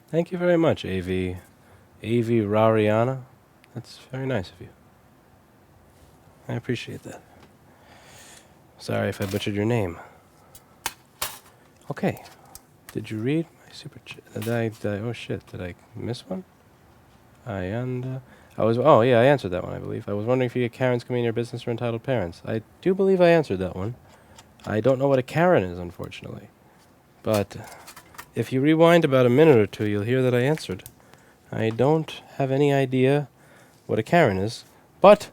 Thank you very much, AV Rariana. That's very nice of you. I appreciate that. Sorry if I butchered your name. Okay. Did you read my super chat? Oh shit, did I miss one? Oh yeah, I answered that one, I believe. I was wondering if you get Karens coming in your business for entitled parents. I do believe I answered that one. I don't know what a Karen is, unfortunately. But if you rewind about a minute or two, you'll hear that I answered. I don't have any idea what a Karen is, but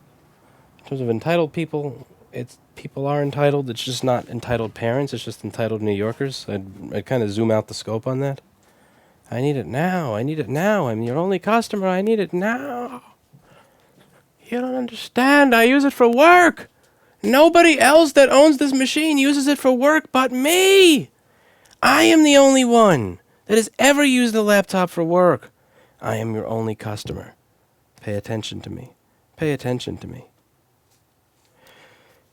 in terms of entitled people, people are entitled. It's just not entitled parents. It's just entitled New Yorkers. I'd kind of zoom out the scope on that. I need it now. I need it now. I'm your only customer. I need it now. You don't understand. I use it for work. Nobody else that owns this machine uses it for work but me. I am the only one that has ever used the laptop for work. I am your only customer. Pay attention to me. Pay attention to me.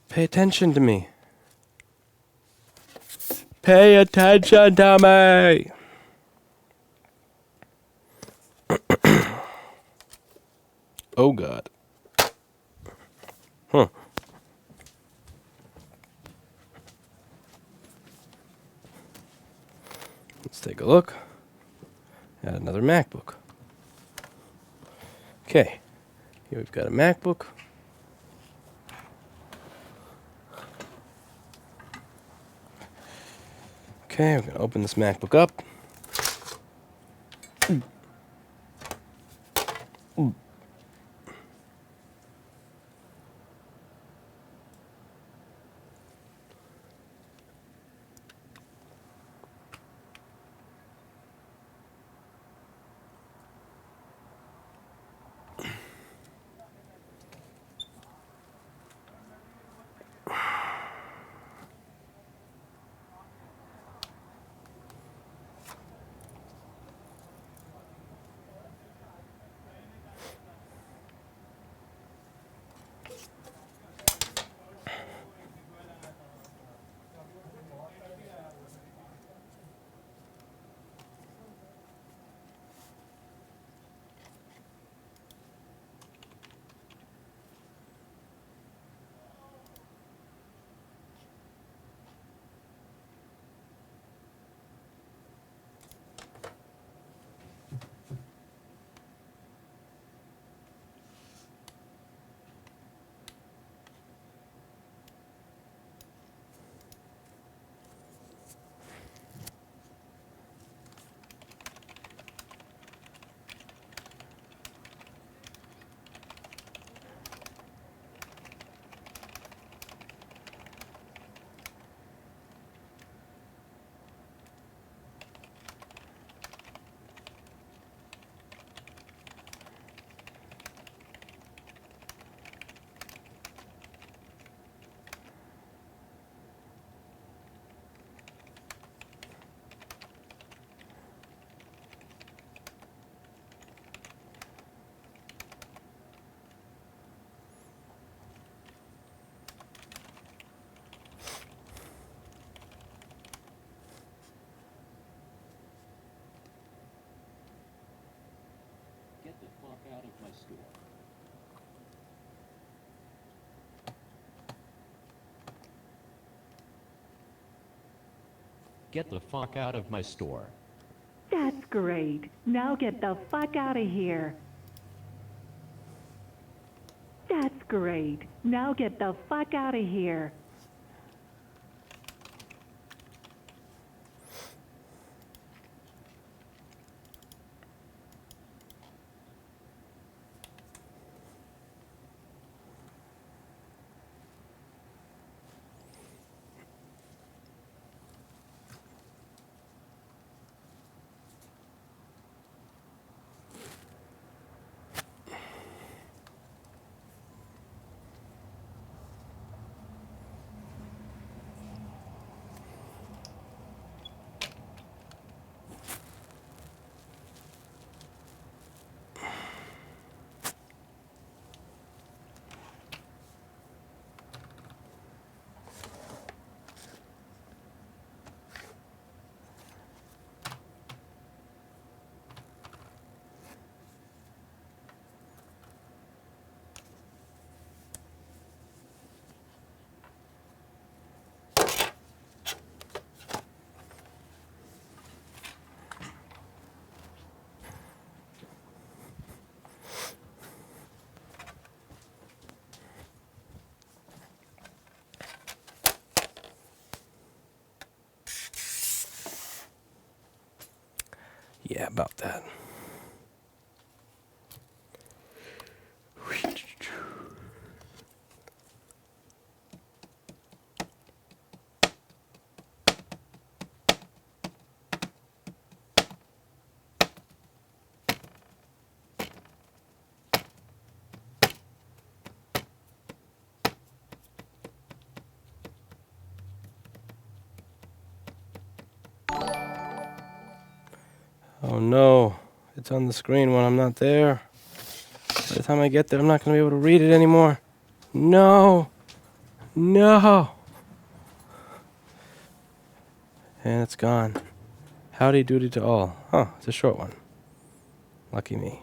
Pay attention to me. Pay attention to me. Oh, God. Huh. Let's take a look at another MacBook. Okay. Here we've got a MacBook. Okay, we're going to open this MacBook up. Get the fuck out of my store. Get the fuck out of my store. That's great. Now get the fuck out of here. That's great. Now get the fuck out of here. Yeah, about that. Oh no, it's on the screen when I'm not there. By the time I get there, I'm not going to be able to read it anymore. No! No! And it's gone. Howdy doody to all. Huh, it's a short one. Lucky me.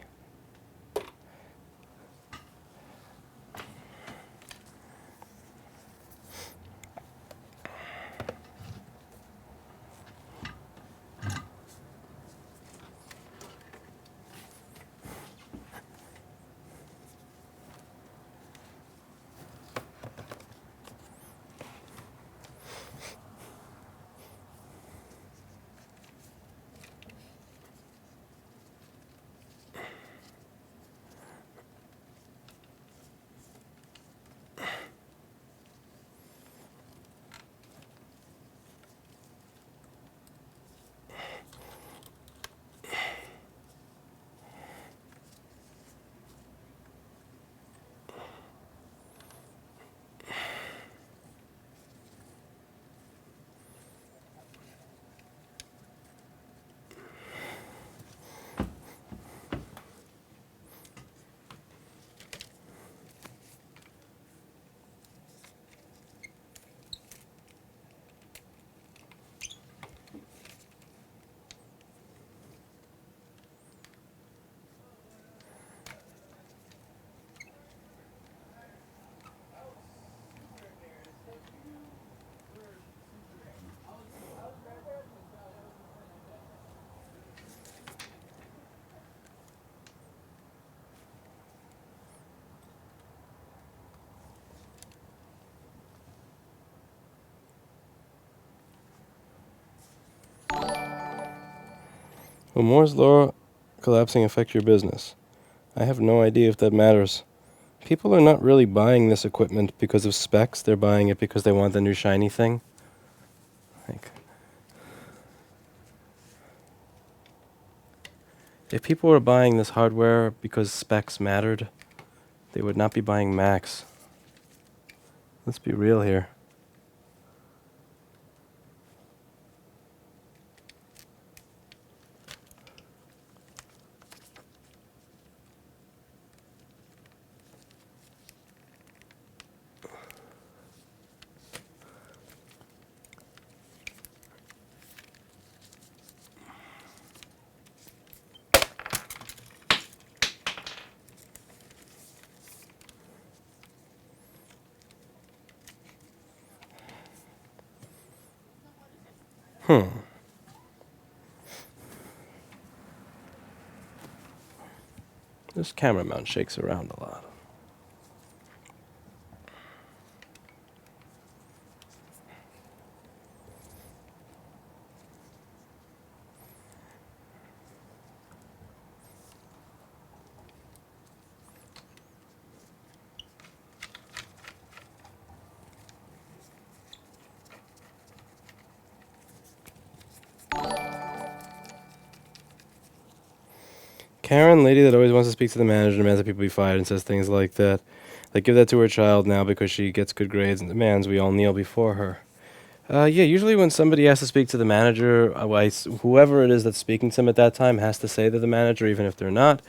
Will Moore's Law collapsing affect your business? I have no idea if that matters. People are not really buying this equipment because of specs. They're buying it because they want the new shiny thing. Like, if people were buying this hardware because specs mattered, they would not be buying Macs. Let's be real here. This camera mount shakes around a lot. Karen, lady that always wants to speak to the manager, demands that people be fired, and says things like that. Like, give that to her child now because she gets good grades and demands we all kneel before her. Yeah, usually when somebody has to speak to the manager, whoever it is that's speaking to them at that time has to say to the manager, even if they're not.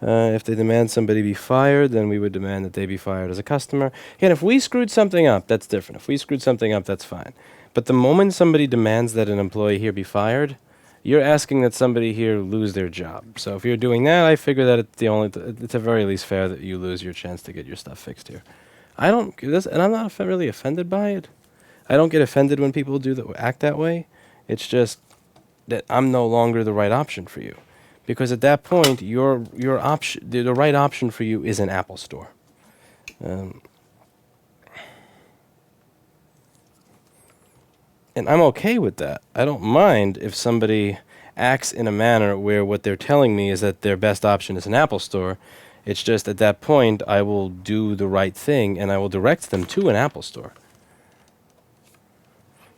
If they demand somebody be fired, then we would demand that they be fired as a customer. And if we screwed something up, that's different. If we screwed something up, that's fine. But the moment somebody demands that an employee here be fired, you're asking that somebody here lose their job. So if you're doing that, I figure that it's at very least fair that you lose your chance to get your stuff fixed here. I don't this, and I'm not really offended by it. I don't get offended when people act that way. It's just that I'm no longer the right option for you, because at that point, your option, the right option for you is an Apple Store. And I'm okay with that. I don't mind if somebody acts in a manner where what they're telling me is that their best option is an Apple Store. It's just at that point I will do the right thing and I will direct them to an Apple Store.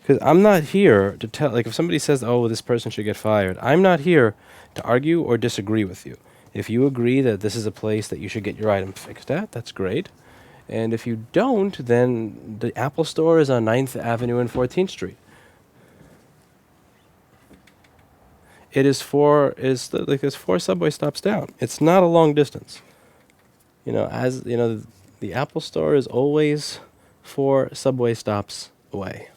Because I'm not here to tell, like if somebody says, oh, this person should get fired, I'm not here to argue or disagree with you. If you agree that this is a place that you should get your item fixed at, that's great. And if you don't, then the Apple Store is on 9th Avenue and 14th Street. It is it's 4 subway stops down. It's not a long distance. You know, as you know, the Apple Store is always 4 subway stops away.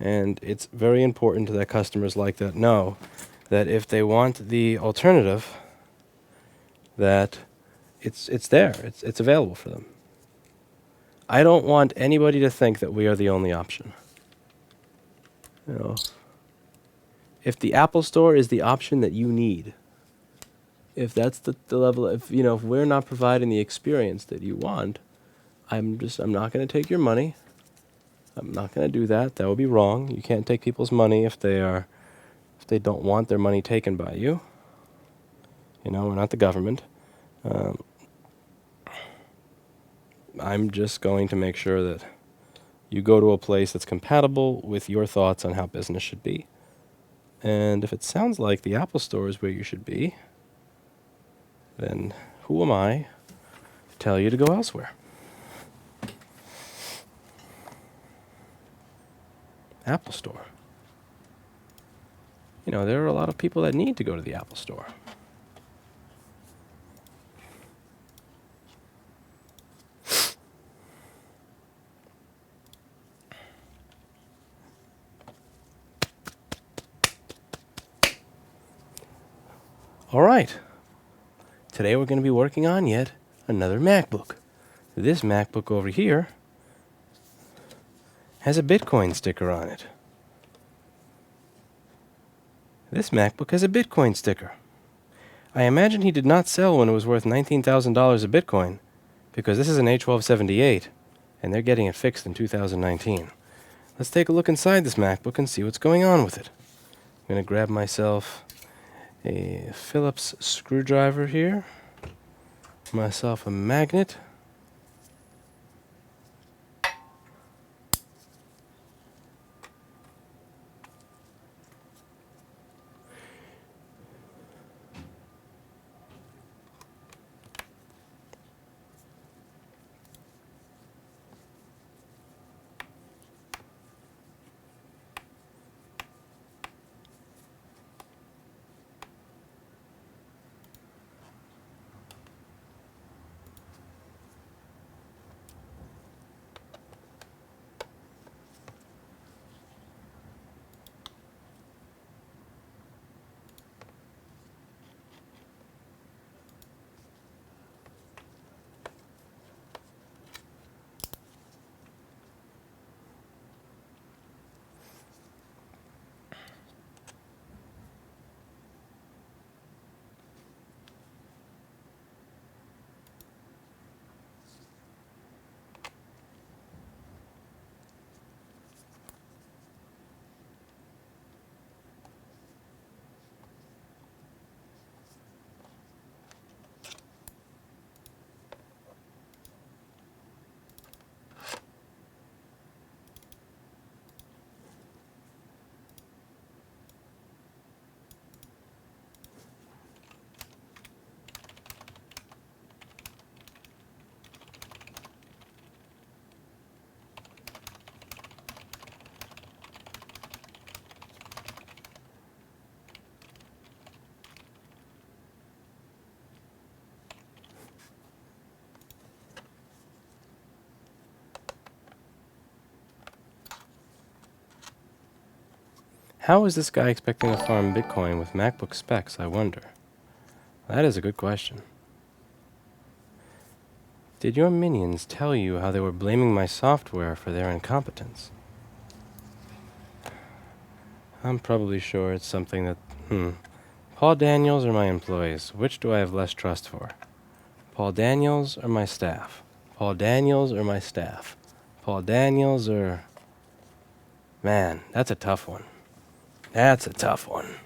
And it's very important that customers like that know that if they want the alternative, that it's there. It's available for them. I don't want anybody to think that we are the only option. You know, if the Apple Store is the option that you need, if that's the level, if we're not providing the experience that you want, I'm not going to take your money. I'm not going to do that. That would be wrong. You can't take people's money if they don't want their money taken by you. You know, we're not the government. I'm just going to make sure that you go to a place that's compatible with your thoughts on how business should be. And if it sounds like the Apple Store is where you should be, then who am I to tell you to go elsewhere? Apple Store. You know, there are a lot of people that need to go to the Apple Store. All right. Today we're going to be working on yet another MacBook. This MacBook over here has a Bitcoin sticker on it. This MacBook has a Bitcoin sticker. I imagine he did not sell when it was worth $19,000 a Bitcoin, because this is an A1278, and they're getting it fixed in 2019. Let's take a look inside this MacBook and see what's going on with it. I'm going to grab myself a Phillips screwdriver here, myself a magnet, How is this guy expecting to farm Bitcoin with MacBook specs, I wonder? That is a good question. Did your minions tell you how they were blaming my software for their incompetence? I'm probably sure it's something that, Paul Daniels or my employees? Which do I have less trust for? Paul Daniels or my staff? Paul Daniels or my staff? Paul Daniels or... Man, that's a tough one. That's a tough one.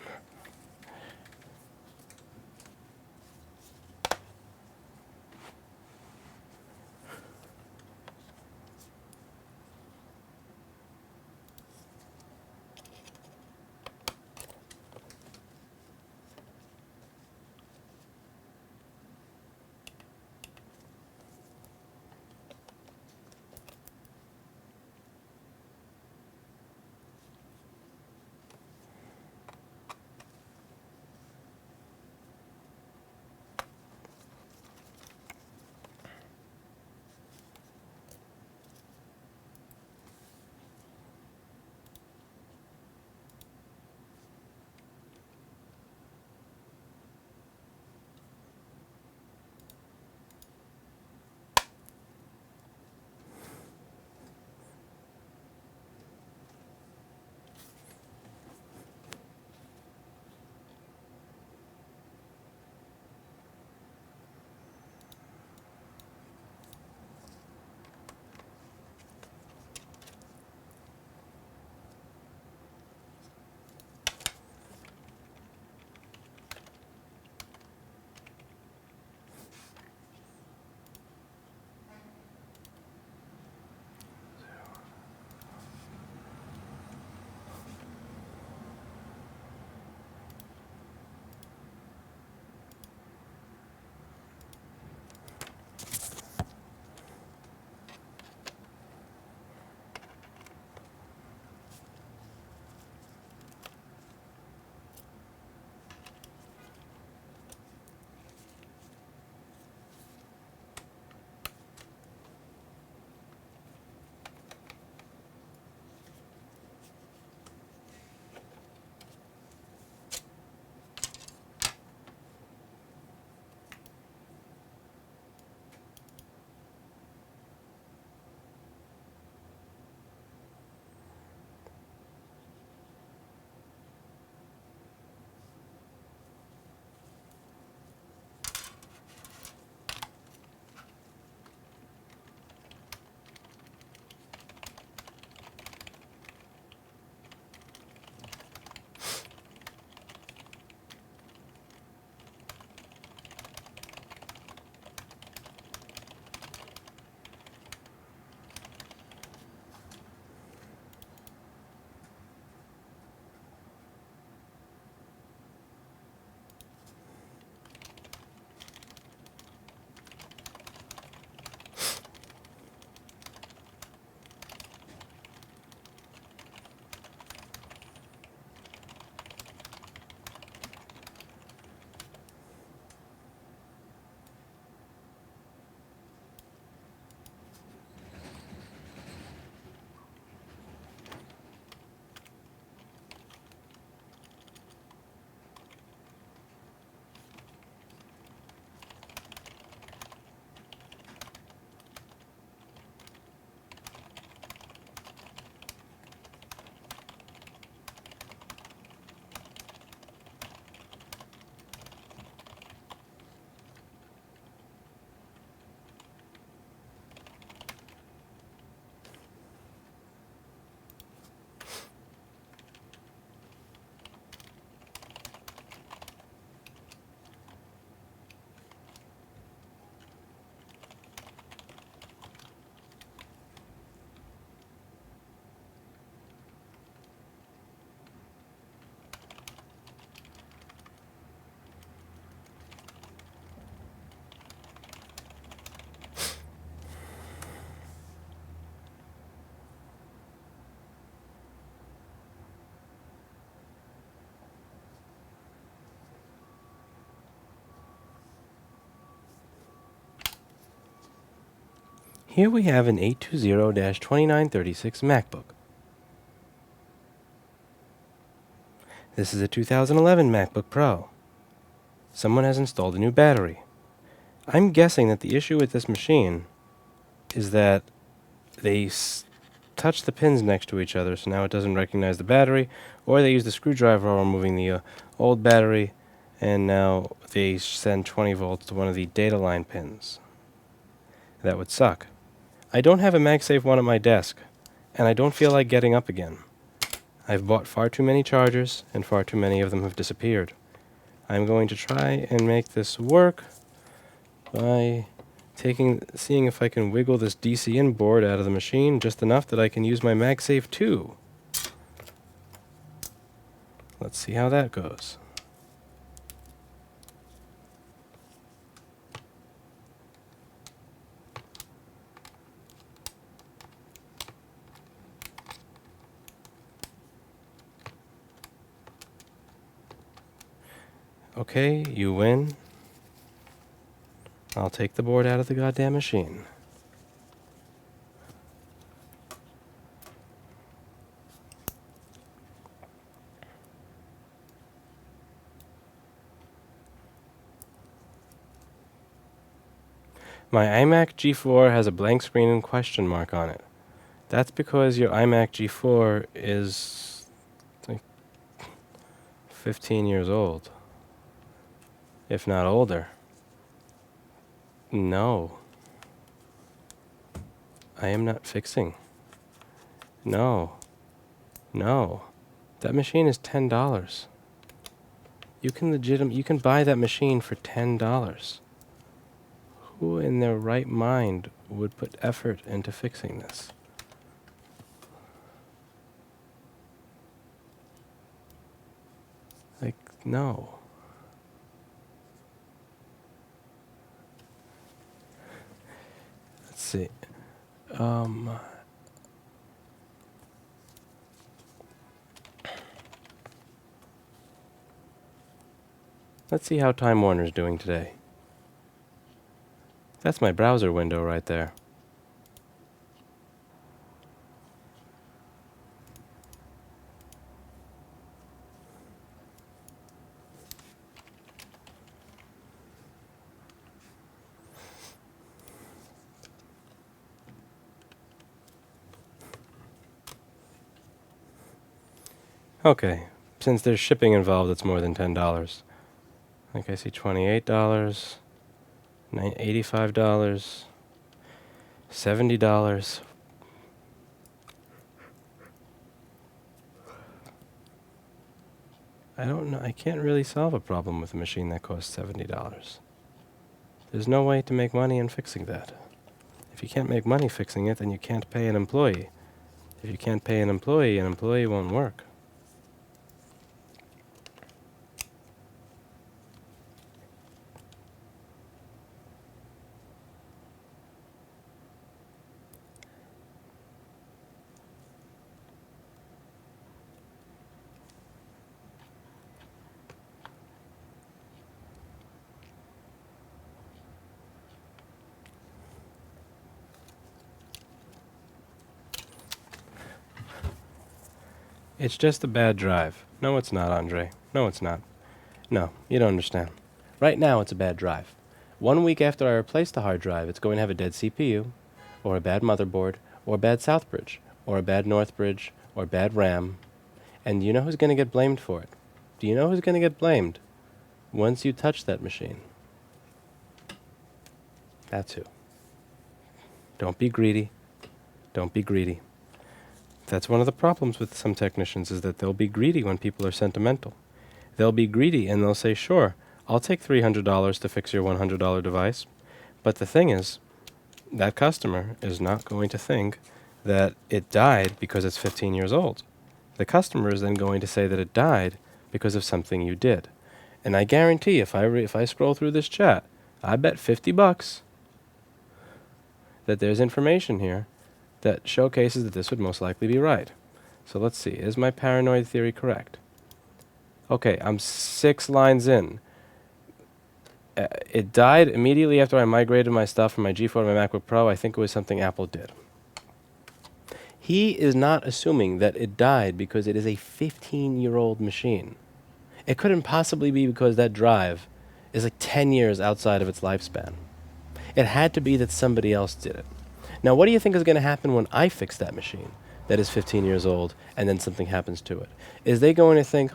Here we have an 820-2936 MacBook. This is a 2011 MacBook Pro. Someone has installed a new battery. I'm guessing that the issue with this machine is that they touch the pins next to each other, so now it doesn't recognize the battery, or they use the screwdriver while removing the old battery, and now they send 20 volts to one of the data line pins. That would suck. I don't have a MagSafe one at my desk, and I don't feel like getting up again. I've bought far too many chargers, and far too many of them have disappeared. I'm going to try and make this work by seeing if I can wiggle this DC-in board out of the machine just enough that I can use my MagSafe 2. Let's see how that goes. Okay, you win. I'll take the board out of the goddamn machine. My iMac G4 has a blank screen and question mark on it. That's because your iMac G4 is like 15 years old, if not older. No. I am not fixing. No. No. That machine is $10. You can buy that machine for $10. Who in their right mind would put effort into fixing this? Like, no. Let's see. Let's see how Time Warner's doing today. That's my browser window right there. Okay, since there's shipping involved, it's more than $10. Like I see $28, $85, $70. I don't know. I can't really solve a problem with a machine that costs $70. There's no way to make money in fixing that. If you can't make money fixing it, then you can't pay an employee. If you can't pay an employee won't work. It's just a bad drive. No, it's not, Andre. No, it's not. No, you don't understand. Right now, it's a bad drive. 1 week after I replace the hard drive, it's going to have a dead CPU, or a bad motherboard, or bad Southbridge, or a bad Northbridge, or bad RAM. And you know who's going to get blamed for it? Do you know who's going to get blamed? Once you touch that machine. That's who. Don't be greedy. Don't be greedy. That's one of the problems with some technicians, is that they'll be greedy when people are sentimental. They'll be greedy and they'll say, sure, I'll take $300 to fix your $100 device. But the thing is, that customer is not going to think that it died because it's 15 years old. The customer is then going to say that it died because of something you did. And I guarantee if I scroll through this chat, I bet $50 that there's information here that showcases that this would most likely be right. So let's see, is my paranoid theory correct? Okay, I'm 6 lines in. It died immediately after I migrated my stuff from my G4 to my MacBook Pro. I think it was something Apple did. He is not assuming that it died because it is a 15-year-old machine. It couldn't possibly be because that drive is like 10 years outside of its lifespan. It had to be that somebody else did it. Now, what do you think is going to happen when I fix that machine that is 15 years old and then something happens to it? Is they going to think,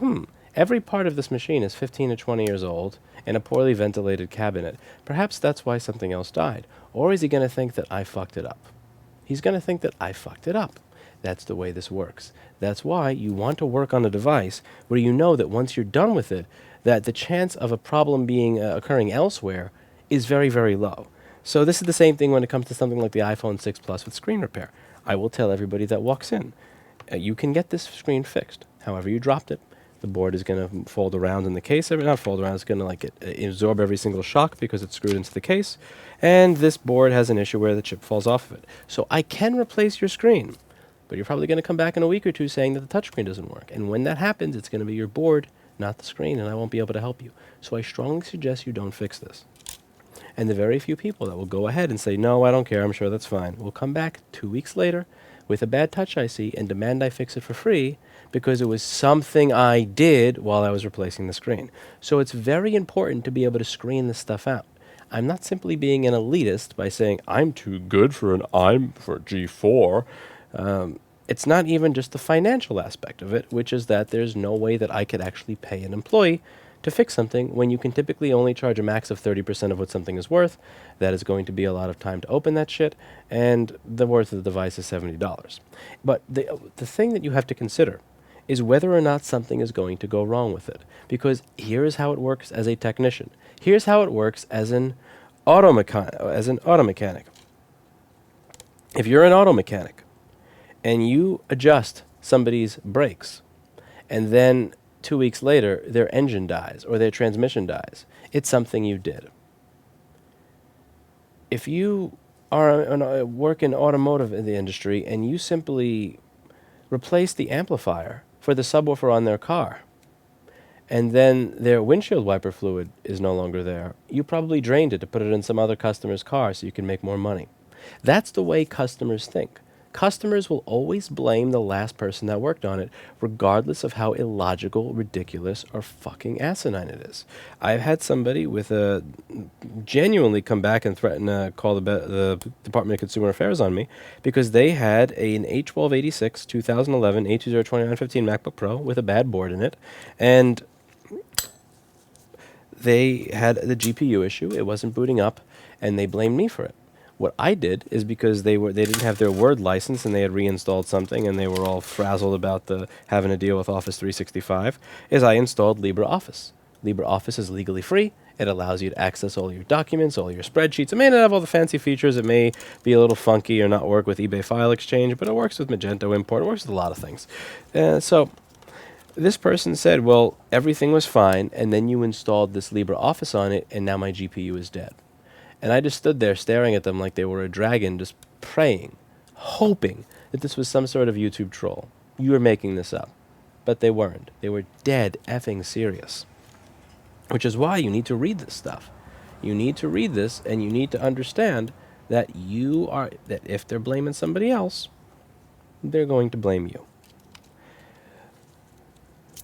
every part of this machine is 15 to 20 years old in a poorly ventilated cabinet. Perhaps that's why something else died. Or is he going to think that I fucked it up? He's going to think that I fucked it up. That's the way this works. That's why you want to work on a device where you know that once you're done with it, that the chance of a problem being occurring elsewhere is very, very low. So this is the same thing when it comes to something like the iPhone 6 Plus with screen repair. I will tell everybody that walks in, you can get this screen fixed. However you dropped it, the board is going to fold around in the case. Not fold around, it's going to absorb every single shock because it's screwed into the case. And this board has an issue where the chip falls off of it. So I can replace your screen, but you're probably going to come back in a week or two saying that the touchscreen doesn't work. And when that happens, it's going to be your board, not the screen, and I won't be able to help you. So I strongly suggest you don't fix this. And the very few people that will go ahead and say, no, I don't care, I'm sure that's fine, will come back 2 weeks later with a bad touch IC and demand I fix it for free because it was something I did while I was replacing the screen. So it's very important to be able to screen this stuff out. I'm not simply being an elitist by saying I'm too good for for G4. It's not even just the financial aspect of it, which is that there's no way that I could actually pay an employee to fix something when you can typically only charge a max of 30% of what something is worth. That is going to be a lot of time to open that shit, and the worth of the device is $70. But the thing that you have to consider is whether or not something is going to go wrong with it. Because here is how it works as a technician. Here's how it works as an auto mechanic. If you're an auto mechanic and you adjust somebody's brakes, and then 2 weeks later their engine dies or their transmission dies, it's something you did. If you work in automotive in the industry and you simply replace the amplifier for the subwoofer on their car, and then their windshield wiper fluid is no longer there, you probably drained it to put it in some other customer's car so you can make more money. That's the way customers think. Customers will always blame the last person that worked on it, regardless of how illogical, ridiculous, or fucking asinine it is. I've had somebody with genuinely come back and threaten to call the Department of Consumer Affairs on me because they had an A1286 2011 A202915 MacBook Pro with a bad board in it, and they had the GPU issue. It wasn't booting up, and they blamed me for it. What I did is because they didn't have their Word license and they had reinstalled something and they were all frazzled about having to deal with Office 365, is I installed LibreOffice. LibreOffice is legally free. It allows you to access all your documents, all your spreadsheets. It may not have all the fancy features. It may be a little funky or not work with eBay File Exchange, but it works with Magento Import. It works with a lot of things. So this person said, well, everything was fine, and then you installed this LibreOffice on it, and now my GPU is dead. And I just stood there staring at them like they were a dragon, just praying, hoping that this was some sort of YouTube troll. You were making this up. But they weren't. They were dead effing serious. Which is why you need to read this stuff. You need to read this, and you need to understand that that if they're blaming somebody else, they're going to blame you.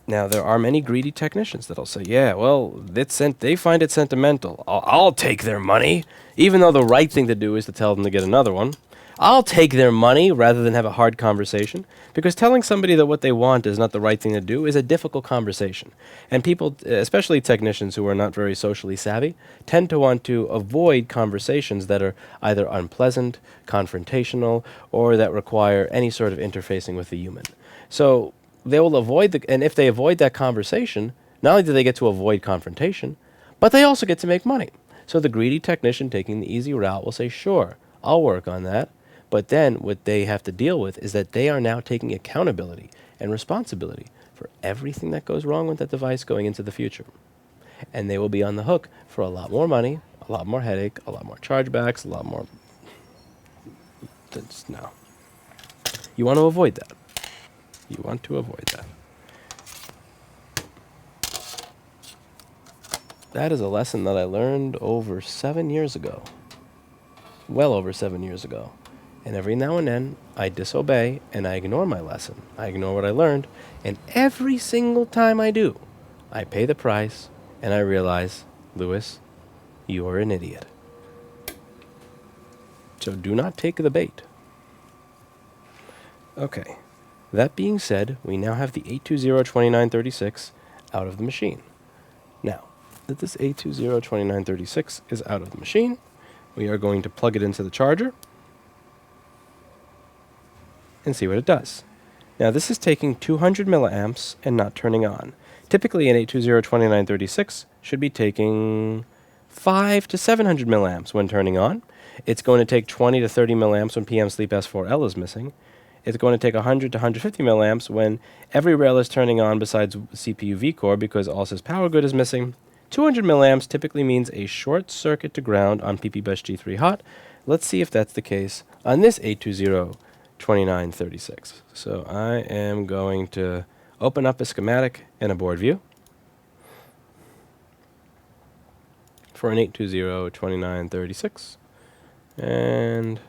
Now, there are many greedy technicians that'll say, yeah, well, they find it sentimental. I'll take their money, even though the right thing to do is to tell them to get another one. I'll take their money rather than have a hard conversation, because telling somebody that what they want is not the right thing to do is a difficult conversation. And people, especially technicians who are not very socially savvy, tend to want to avoid conversations that are either unpleasant, confrontational, or that require any sort of interfacing with the human. So they will avoid and if they avoid that conversation, not only do they get to avoid confrontation, but they also get to make money. So the greedy technician taking the easy route will say, sure, I'll work on that. But then what they have to deal with is that they are now taking accountability and responsibility for everything that goes wrong with that device going into the future. And they will be on the hook for a lot more money, a lot more headache, a lot more chargebacks, a lot more... No. You want to avoid that. You want to avoid that. That is a lesson that I learned over 7 years ago. Well over 7 years ago. And every now and then, I disobey and I ignore my lesson. I ignore what I learned. And every single time I do, I pay the price and I realize, Lewis, you're an idiot. So do not take the bait. Okay. That being said, we now have the 820-2936 out of the machine. Now, that this 820-2936 is out of the machine, we are going to plug it into the charger and see what it does. Now, this is taking 200 milliamps and not turning on. Typically, an 820-2936 should be taking 5 to 700 milliamps when turning on. It's going to take 20 to 30 milliamps when PM Sleep S4L is missing. It's going to take 100 to 150 milliamps when every rail is turning on besides CPU vCore because ALSYS power good is missing. 200 milliamps typically means a short circuit to ground on PP-Bus G3 hot. Let's see if that's the case on this 820-2936. So I am going to open up a schematic and a board view for an 820-2936. And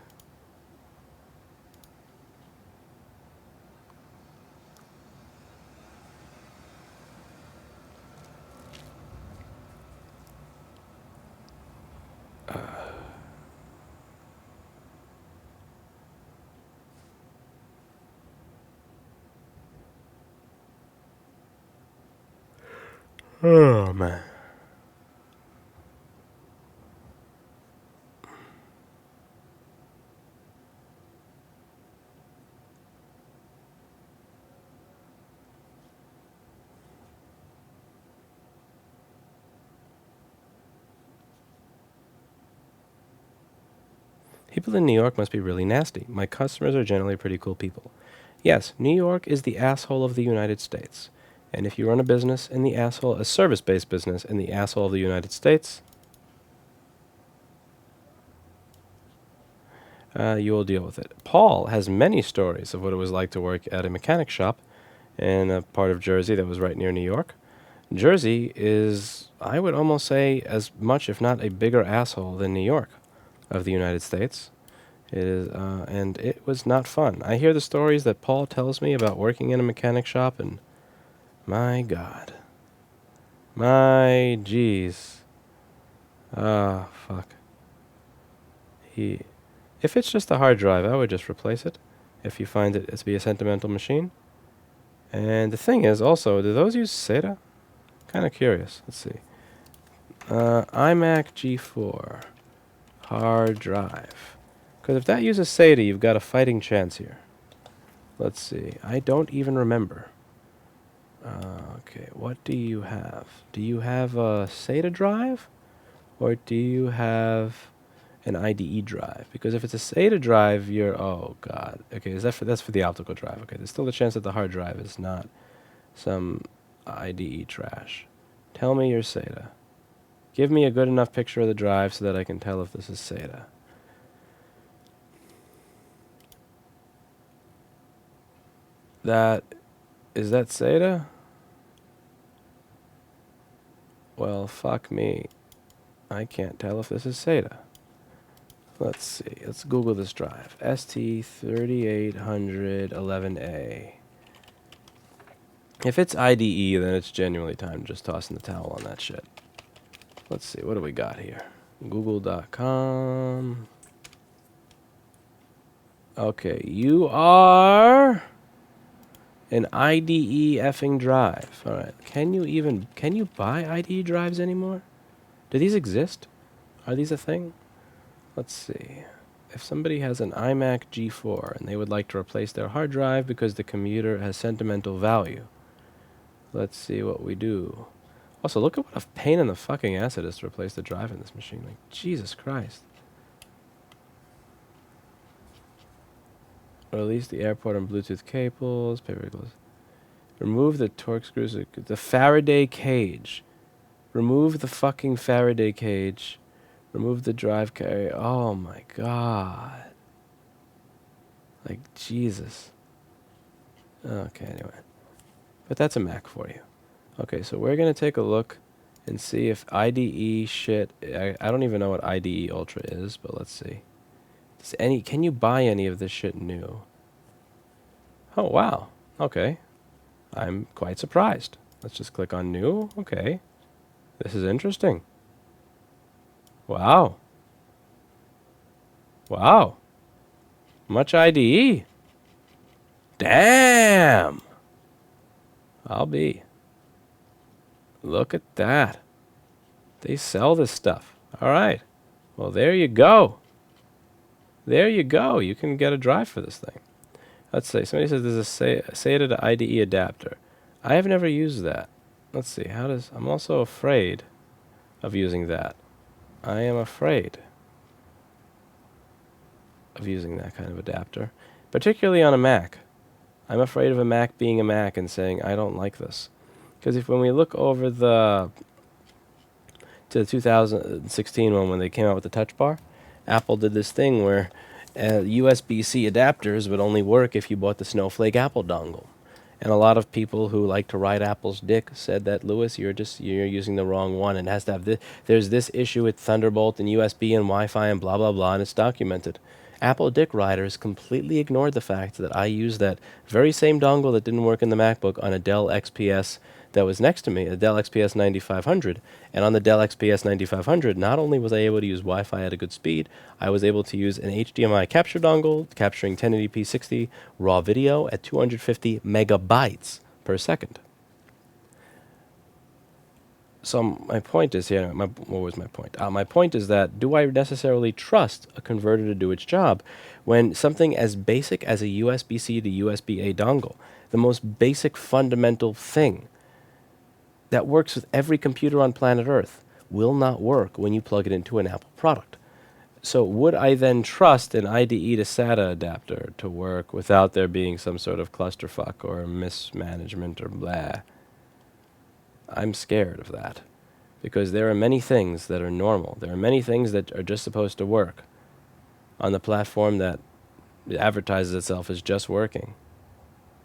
oh man. People in New York must be really nasty. My customers are generally pretty cool people. Yes, New York is the asshole of the United States. And if you run a business in the asshole, a service-based business in the asshole of the United States, you will deal with it. Paul has many stories of what it was like to work at a mechanic shop in a part of Jersey that was right near New York. Jersey is, I would almost say, as much, if not a bigger asshole than New York of the United States. It is, and it was not fun. I hear the stories that Paul tells me about working in a mechanic shop, and my God. My jeez. Ah, fuck. If it's just a hard drive, I would just replace it if you find it to be a sentimental machine. And the thing is, also, do those use SATA? Kind of curious. Let's see. iMac G4 hard drive. Because if that uses SATA, you've got a fighting chance here. Let's see. I don't even remember. Okay, what do you have? Do you have a SATA drive? Or do you have an IDE drive? Because if it's a SATA drive, you're... Oh, God. Okay, that's for the optical drive. Okay, there's still a chance that the hard drive is not some IDE trash. Tell me your SATA. Give me a good enough picture of the drive so that I can tell if this is SATA. Is that SATA? Well, fuck me. I can't tell if this is SATA. Let's see. Let's Google this drive. ST3811A. If it's IDE, then it's genuinely time to just toss in the towel on that shit. Let's see. What do we got here? Google.com. Okay, you are an IDE effing drive. All right. Can you buy IDE drives anymore? Do these exist? Are these a thing? Let's see. If somebody has an iMac G4 and they would like to replace their hard drive because the computer has sentimental value, let's see what we do. Also, look at what a pain in the fucking ass it is to replace the drive in this machine. Like, Jesus Christ. Release the airport and Bluetooth cables. Remove the torque screws. The Faraday cage. Remove the fucking Faraday cage. Remove the drive carrier. Oh my God. Like, Jesus. Okay, anyway. But that's a Mac for you. Okay, so we're going to take a look and see if IDE shit. I don't even know what IDE Ultra is, but let's see. Can you buy any of this shit new? Oh, wow. Okay. I'm quite surprised. Let's just click on new. Okay. This is interesting. Wow. Wow. Much IDE. Damn. I'll be. Look at that. They sell this stuff. All right. Well, there you go. There you go. You can get a drive for this thing. Let's see. Somebody says there's a SATA to IDE adapter. I have never used that. Let's see. I'm also afraid of using that. I am afraid of using that kind of adapter, particularly on a Mac. I'm afraid of a Mac being a Mac and saying, I don't like this. Because when we look over to the 2016 one when they came out with the Touch Bar, Apple did this thing where USB-C adapters would only work if you bought the Snowflake Apple dongle. And a lot of people who like to ride Apple's dick said that, Lewis, you're using the wrong one. And it has to have there's this issue with Thunderbolt and USB and Wi-Fi and blah, blah, blah, and it's documented. Apple dick riders completely ignored the fact that I used that very same dongle that didn't work in the MacBook on a Dell XPS that was next to me, a Dell XPS 9500. And on the Dell XPS 9500, not only was I able to use Wi-Fi at a good speed, I was able to use an HDMI capture dongle capturing 1080p 60 raw video at 250 megabytes per second. So my point is here, what was my point? My point is that, do I necessarily trust a converter to do its job when something as basic as a USB-C to USB-A dongle, the most basic fundamental thing that works with every computer on planet Earth, will not work when you plug it into an Apple product? So would I then trust an IDE to SATA adapter to work without there being some sort of clusterfuck or mismanagement or blah? I'm scared of that, because there are many things that are normal. There are many things that are just supposed to work on the platform that advertises itself as just working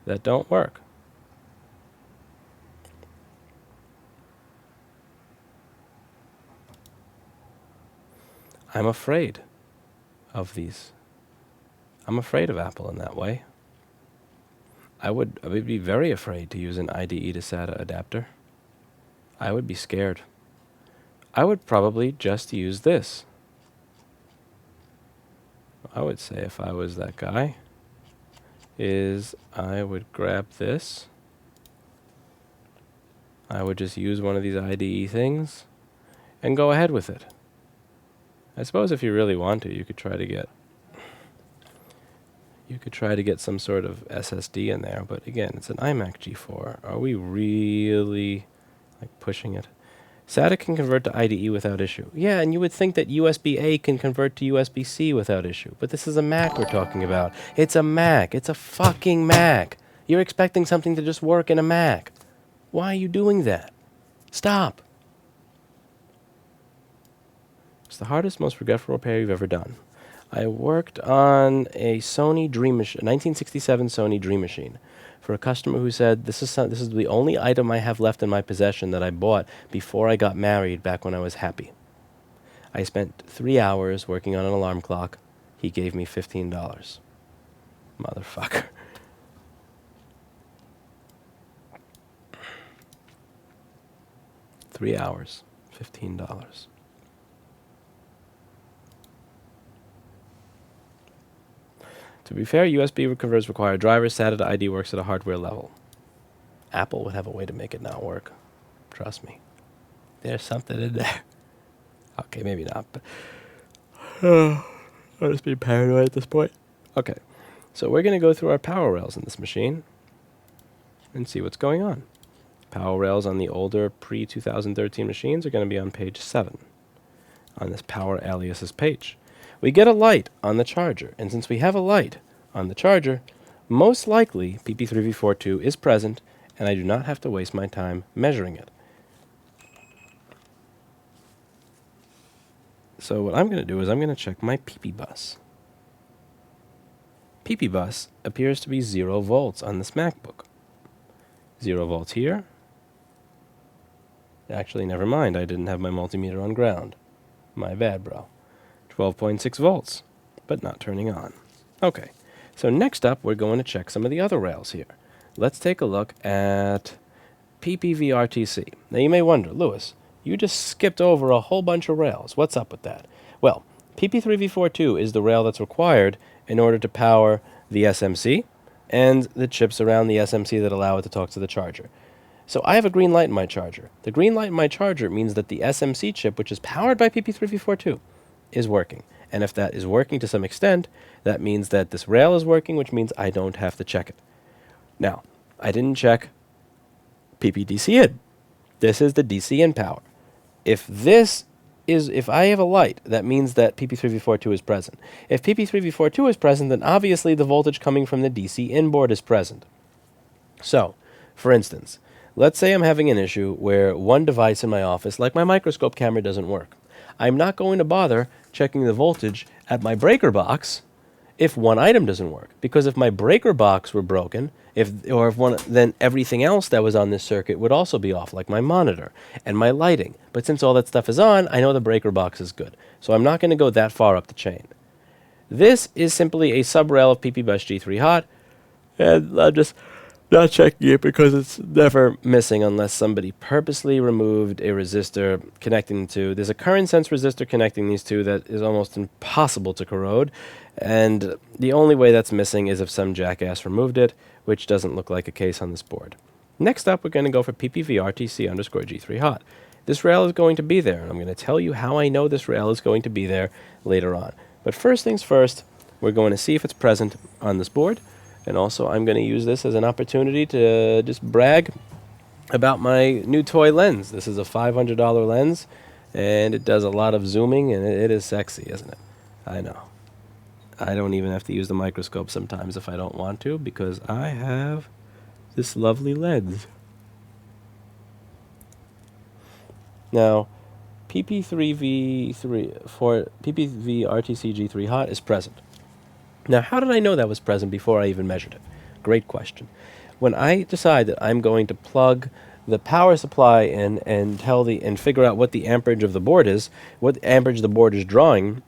that don't work. I'm afraid of these. I'm afraid of Apple in that way. I would be very afraid to use an IDE to SATA adapter. I would be scared. I would probably just use this. I would say, if I was that guy, is I would grab this. I would just use one of these IDE things and go ahead with it. I suppose if you really want to, you could try to get some sort of SSD in there, but again, it's an iMac G4. Are we really pushing it? SATA can convert to IDE without issue. Yeah, and you would think that USB-A can convert to USB-C without issue, but this is a Mac we're talking about. It's a Mac. It's a fucking Mac. You're expecting something to just work in a Mac. Why are you doing that? Stop. It's the hardest, most regretful repair you've ever done. I worked on a Sony Dream Machine, a 1967 Sony Dream Machine, for a customer who said, this is the only item I have left in my possession that I bought before I got married back when I was happy. I spent 3 hours working on an alarm clock. He gave me $15. Motherfucker. $3 hours, $15. To be fair, USB converters require drivers. SATA to ID works at a hardware level. Apple would have a way to make it not work. Trust me. There's something in there. Okay, maybe not, but I'm just being paranoid at this point. Okay, so we're going to go through our power rails in this machine and see what's going on. Power rails on the older pre-2013 machines are going to be on page 7 on this power aliases page. We get a light on the charger, and since we have a light on the charger, most likely PP3V42 is present, and I do not have to waste my time measuring it. So what I'm going to do is I'm going to check my PP bus. PP bus appears to be 0 volts on this MacBook. 0 volts here. Actually, never mind. I didn't have my multimeter on ground. My bad, bro. 12.6 volts, but not turning on. Okay, so next up, we're going to check some of the other rails here. Let's take a look at PPVRTC. Now, you may wonder, Lewis, you just skipped over a whole bunch of rails. What's up with that? Well, PP3V42 is the rail that's required in order to power the SMC and the chips around the SMC that allow it to talk to the charger. So I have a green light in my charger. The green light in my charger means that the SMC chip, which is powered by PP3V42, is working. And if that is working to some extent, that means that this rail is working, which means I don't have to check it. Now, I didn't check PPDC in. This is the DC in power. If I have a light, that means that PP3V42 is present. If PP3V42 is present, then obviously the voltage coming from the DC inboard is present. So, for instance, let's say I'm having an issue where one device in my office, like my microscope camera, doesn't work. I'm not going to bother checking the voltage at my breaker box if one item doesn't work. Because if my breaker box were broken, then everything else that was on this circuit would also be off, like my monitor and my lighting. But since all that stuff is on, I know the breaker box is good. So I'm not going to go that far up the chain. This is simply a sub-rail of PP-Bus G3 hot, and I'm just not checking it because it's never missing unless somebody purposely removed a resistor connecting the two. There's a current sense resistor connecting these two that is almost impossible to corrode, and the only way that's missing is if some jackass removed it, which doesn't look like a case on this board. Next up, we're going to go for PPVRTC_G3 hot. This rail is going to be there, and I'm going to tell you how I know this rail is going to be there later on. But first things first, we're going to see if it's present on this board. And also, I'm going to use this as an opportunity to just brag about my new toy lens. This is a $500 lens, and it does a lot of zooming, and it is sexy, isn't it? I know. I don't even have to use the microscope sometimes if I don't want to, because I have this lovely lens. Now, PPVRTC_G3 hot is present. Now, how did I know that was present before I even measured it? Great question. When I decide that I'm going to plug the power supply in and figure out what the amperage of the board is, what amperage the board is drawing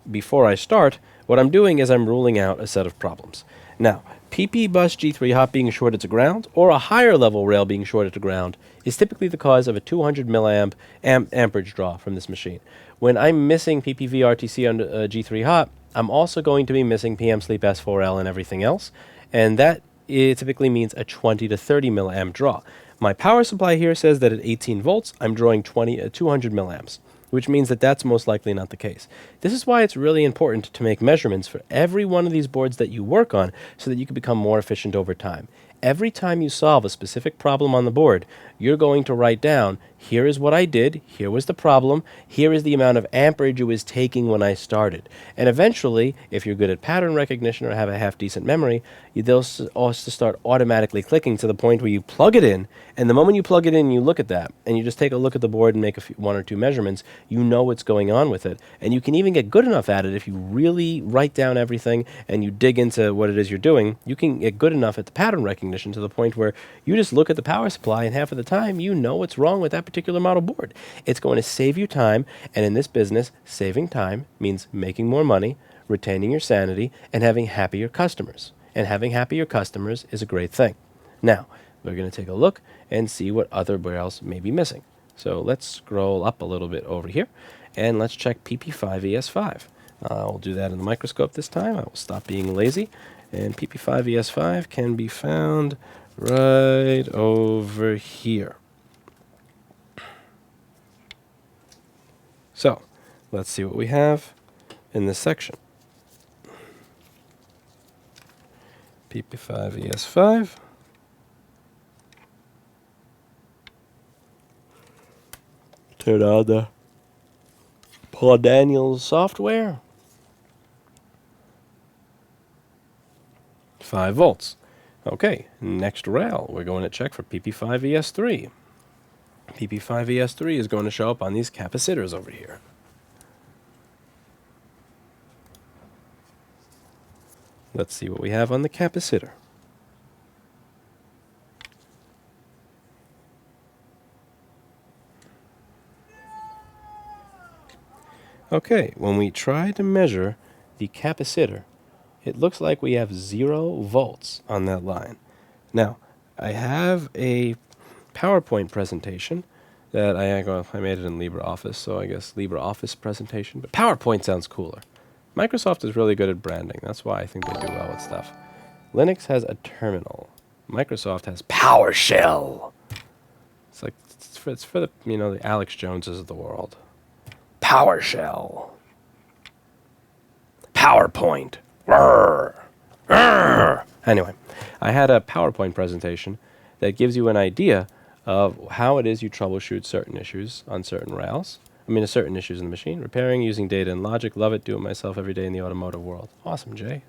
before I start, what I'm doing is I'm ruling out a set of problems. Now, PP bus G3 hot being shorted to ground, or a higher level rail being shorted to ground, is typically the cause of a 200 milliamp amperage draw from this machine. When I'm missing PPVRTC on G3 hot, I'm also going to be missing PM Sleep S4L and everything else, and that typically means a 20 to 30 milliamp draw. My power supply here says that at 18 volts, I'm drawing 200 milliamps, which means that that's most likely not the case. This is why it's really important to make measurements for every one of these boards that you work on so that you can become more efficient over time. Every time you solve a specific problem on the board, you're going to write down, here is what I did, here was the problem, here is the amount of amperage it was taking when I started. And eventually, if you're good at pattern recognition or have a half-decent memory, they'll also start automatically clicking to the point where you plug it in, and the moment you plug it in and you look at that, and you just take a look at the board and make one or two measurements, you know what's going on with it. And you can even get good enough at it if you really write down everything and you dig into what it is you're doing. You can get good enough at the pattern recognition to the point where you just look at the power supply and half of the time you know what's wrong with that particular model board. It's going to save you time, and in this business, saving time means making more money, retaining your sanity, and having happier customers. And having happier customers is a great thing. Now, we're going to take a look and see what other rails may be missing. So let's scroll up a little bit over here, and let's check PP5ES5. I'll do that in the microscope this time. I will stop being lazy. And PP5ES5 can be found right over here. So, let's see what we have in this section. PP5ES5. Turn on the Paul Daniels software. 5 volts. Okay, next rail, we're going to check for PP5ES3. PP5ES3 is going to show up on these capacitors over here. Let's see what we have on the capacitor. Okay, when we try to measure the capacitor, it looks like we have 0 volts on that line. Now, I have a PowerPoint presentation that I made it in LibreOffice, so I guess LibreOffice presentation, but PowerPoint sounds cooler. Microsoft is really good at branding. That's why I think they do well with stuff. Linux has a terminal. Microsoft has PowerShell. It's for the the Alex Joneses of the world. PowerShell. PowerPoint. Rrr. Rrr. Anyway, I had a PowerPoint presentation that gives you an idea of how it is you troubleshoot certain issues on certain rails. Certain issues in the machine. Repairing using data and logic. Love it. Do it myself every day in the automotive world. Awesome, Jay.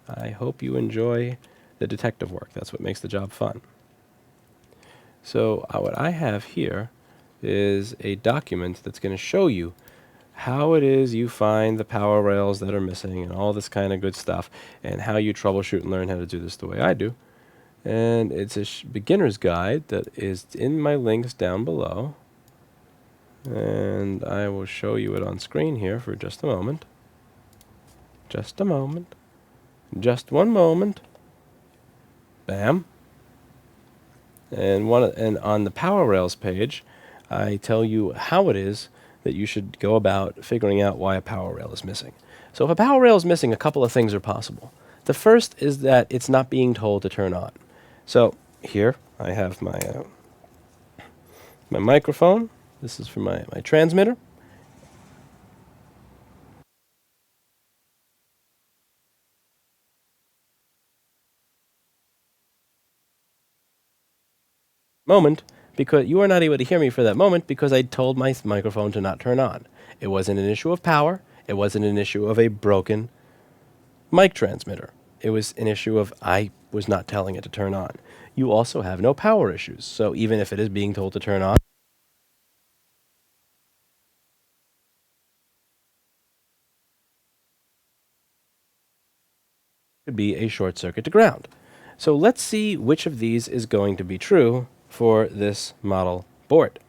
I hope you enjoy the detective work. That's what makes the job fun. So what I have here is a document that's going to show you how it is you find the power rails that are missing and all this kind of good stuff, and how you troubleshoot and learn how to do this the way I do. And it's a beginner's guide that is in my links down below. And I will show you it on screen here for just a moment. Just a moment. Just one moment. Bam. And on the Power Rails page, I tell you how it is that you should go about figuring out why a power rail is missing. So if a power rail is missing, a couple of things are possible. The first is that it's not being told to turn on. So here I have my my microphone. This is for my transmitter. Moment, because you are not able to hear me for that moment because I told my microphone to not turn on. It wasn't an issue of power. It wasn't an issue of a broken mic transmitter. It was an issue of I was not telling it to turn on. You also have no power issues. So even if it is being told to turn on, it could be a short circuit to ground. So let's see which of these is going to be true for this model board.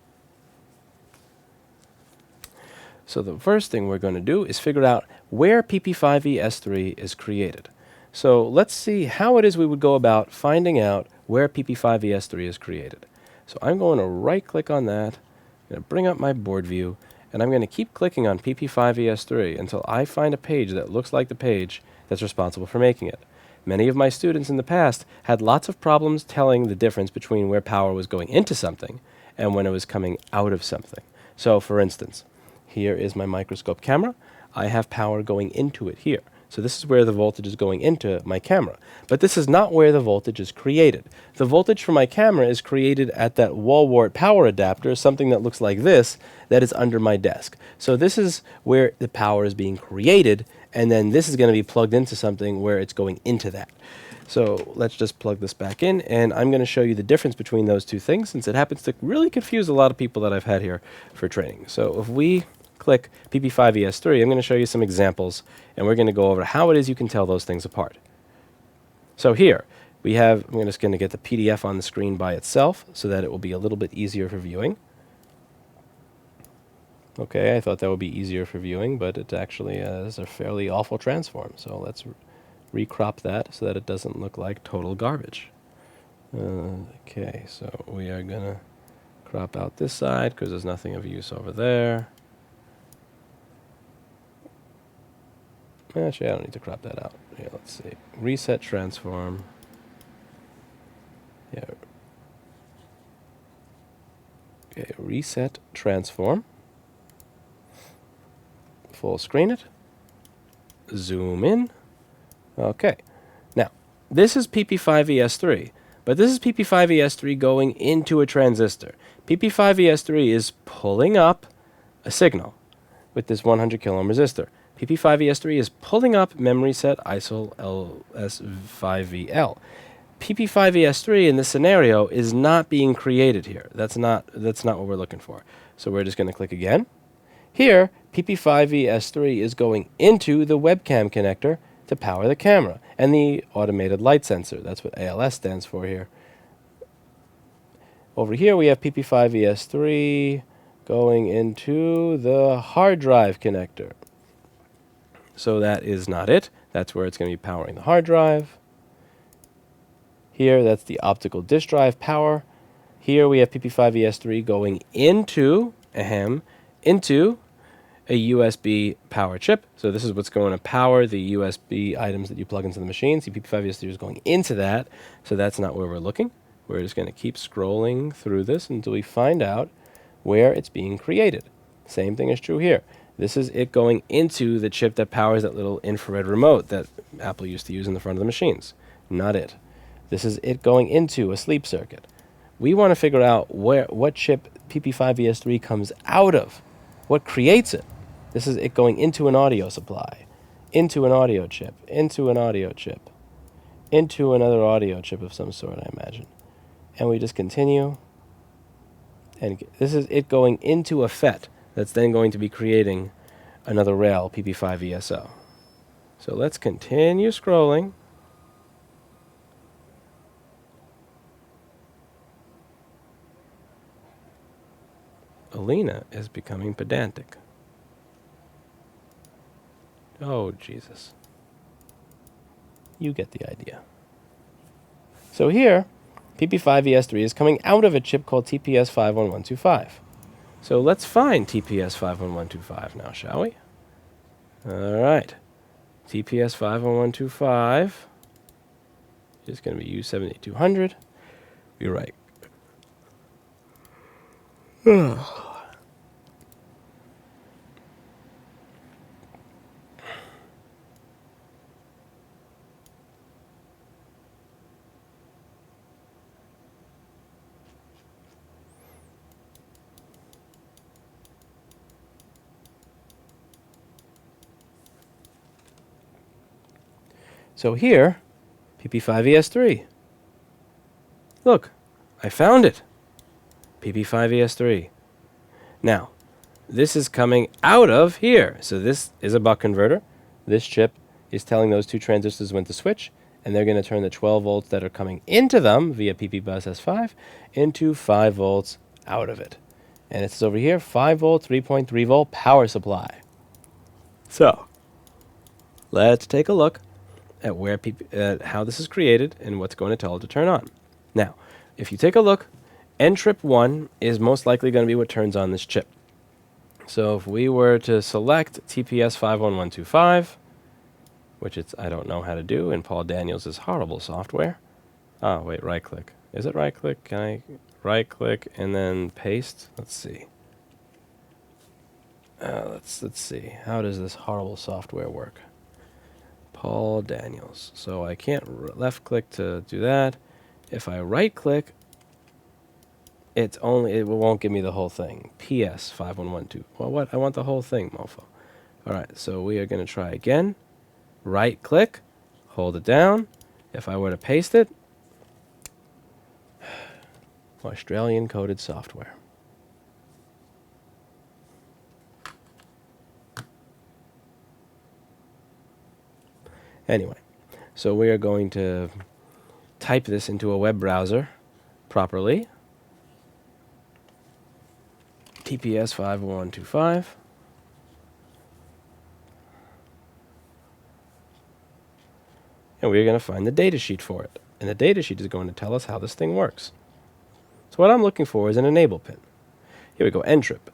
So the first thing we're going to do is figure out where PP5E-S3 is created. So let's see how it is we would go about finding out where PP5E-S3 is created. So I'm going to right-click on that, I'm going to bring up my board view, and I'm going to keep clicking on PP5E-S3 until I find a page that looks like the page that's responsible for making it. Many of my students in the past had lots of problems telling the difference between where power was going into something and when it was coming out of something. So for instance, here is my microscope camera. I have power going into it here. So this is where the voltage is going into my camera. But this is not where the voltage is created. The voltage for my camera is created at that wall wart power adapter, something that looks like this, that is under my desk. So this is where the power is being created, and then this is going to be plugged into something where it's going into that. So let's just plug this back in, and I'm going to show you the difference between those two things, since it happens to really confuse a lot of people that I've had here for training. So if we click PP5E-S3, I'm going to show you some examples, and we're going to go over how it is you can tell those things apart. So here, we have, I'm just going to get the PDF on the screen by itself so that it will be a little bit easier for viewing. Okay, I thought that would be easier for viewing, but it actually is a fairly awful transform. So let's recrop that so that it doesn't look like total garbage. Okay, so we are going to crop out this side because there's nothing of use over there. Actually, I don't need to crop that out. Here, let's see. Reset transform. Yeah. Okay, reset transform. Full screen it. Zoom in. Okay. Now, this is PP5E-S3, but this is PP5E-S3 going into a transistor. PP5E-S3 is pulling up a signal with this 100 kilo ohm resistor. PP5E-S3 is pulling up memory set ISIL LS5VL. PP5E-S3 in this scenario is not being created here. That's not what we're looking for. So we're just going to click again. Here, PP5E-S3 is going into the webcam connector to power the camera and the automated light sensor. That's what ALS stands for here. Over here we have PP5E-S3 going into the hard drive connector. So that is not it. That's where it's going to be powering the hard drive. Here, that's the optical disk drive power. Here we have PP5ES3 going into a USB power chip. So this is what's going to power the USB items that you plug into the machine. See, PP5ES3 is going into that, so that's not where we're looking. We're just going to keep scrolling through this until we find out where it's being created. Same thing is true here. This is it going into the chip that powers that little infrared remote that Apple used to use in the front of the machines. Not it. This is it going into a sleep circuit. We want to figure out what chip PP5ES3 comes out of. What creates it? This is it going into an audio supply, into an audio chip, into an audio chip, into another audio chip of some sort, I imagine. And we just continue. And this is it going into a FET that's then going to be creating another rail, PP5ESO. So let's continue scrolling. Alina is becoming pedantic. Oh, Jesus. You get the idea. So here, PP5ES3 is coming out of a chip called TPS51125. So let's find TPS51125 now, shall we? All right. TPS51125 is going to be U7200. You're right. So here, PP5ES3. Look, I found it. PP5ES3. Now, this is coming out of here. So this is a buck converter. This chip is telling those two transistors when to switch, and they're going to turn the 12 volts that are coming into them via PP-bus S5 into 5 volts out of it. And it says over here, 5 volt, 3.3 volt power supply. So, let's take a look at where how this is created and what's going to tell it to turn on. Now, if you take a look, N-trip 1 is most likely going to be what turns on this chip. So if we were to select TPS51125, which I don't know how to do in Paul Daniels' horrible software. Oh, wait, right-click. Is it right-click? Can I right-click and then paste? Let's see. Let's see. How does this horrible software work? Paul Daniels. So I can't left-click to do that. If I right-click, it won't give me the whole thing. PS5112. Well, what? I want the whole thing, mofo. All right, so we are going to try again. Right-click, hold it down. If I were to paste it, Australian-coded software. Anyway, so we are going to type this into a web browser properly. TPS51125. And we're going to find the datasheet for it. And the datasheet is going to tell us how this thing works. So what I'm looking for is an enable pin. Here we go, N-trip.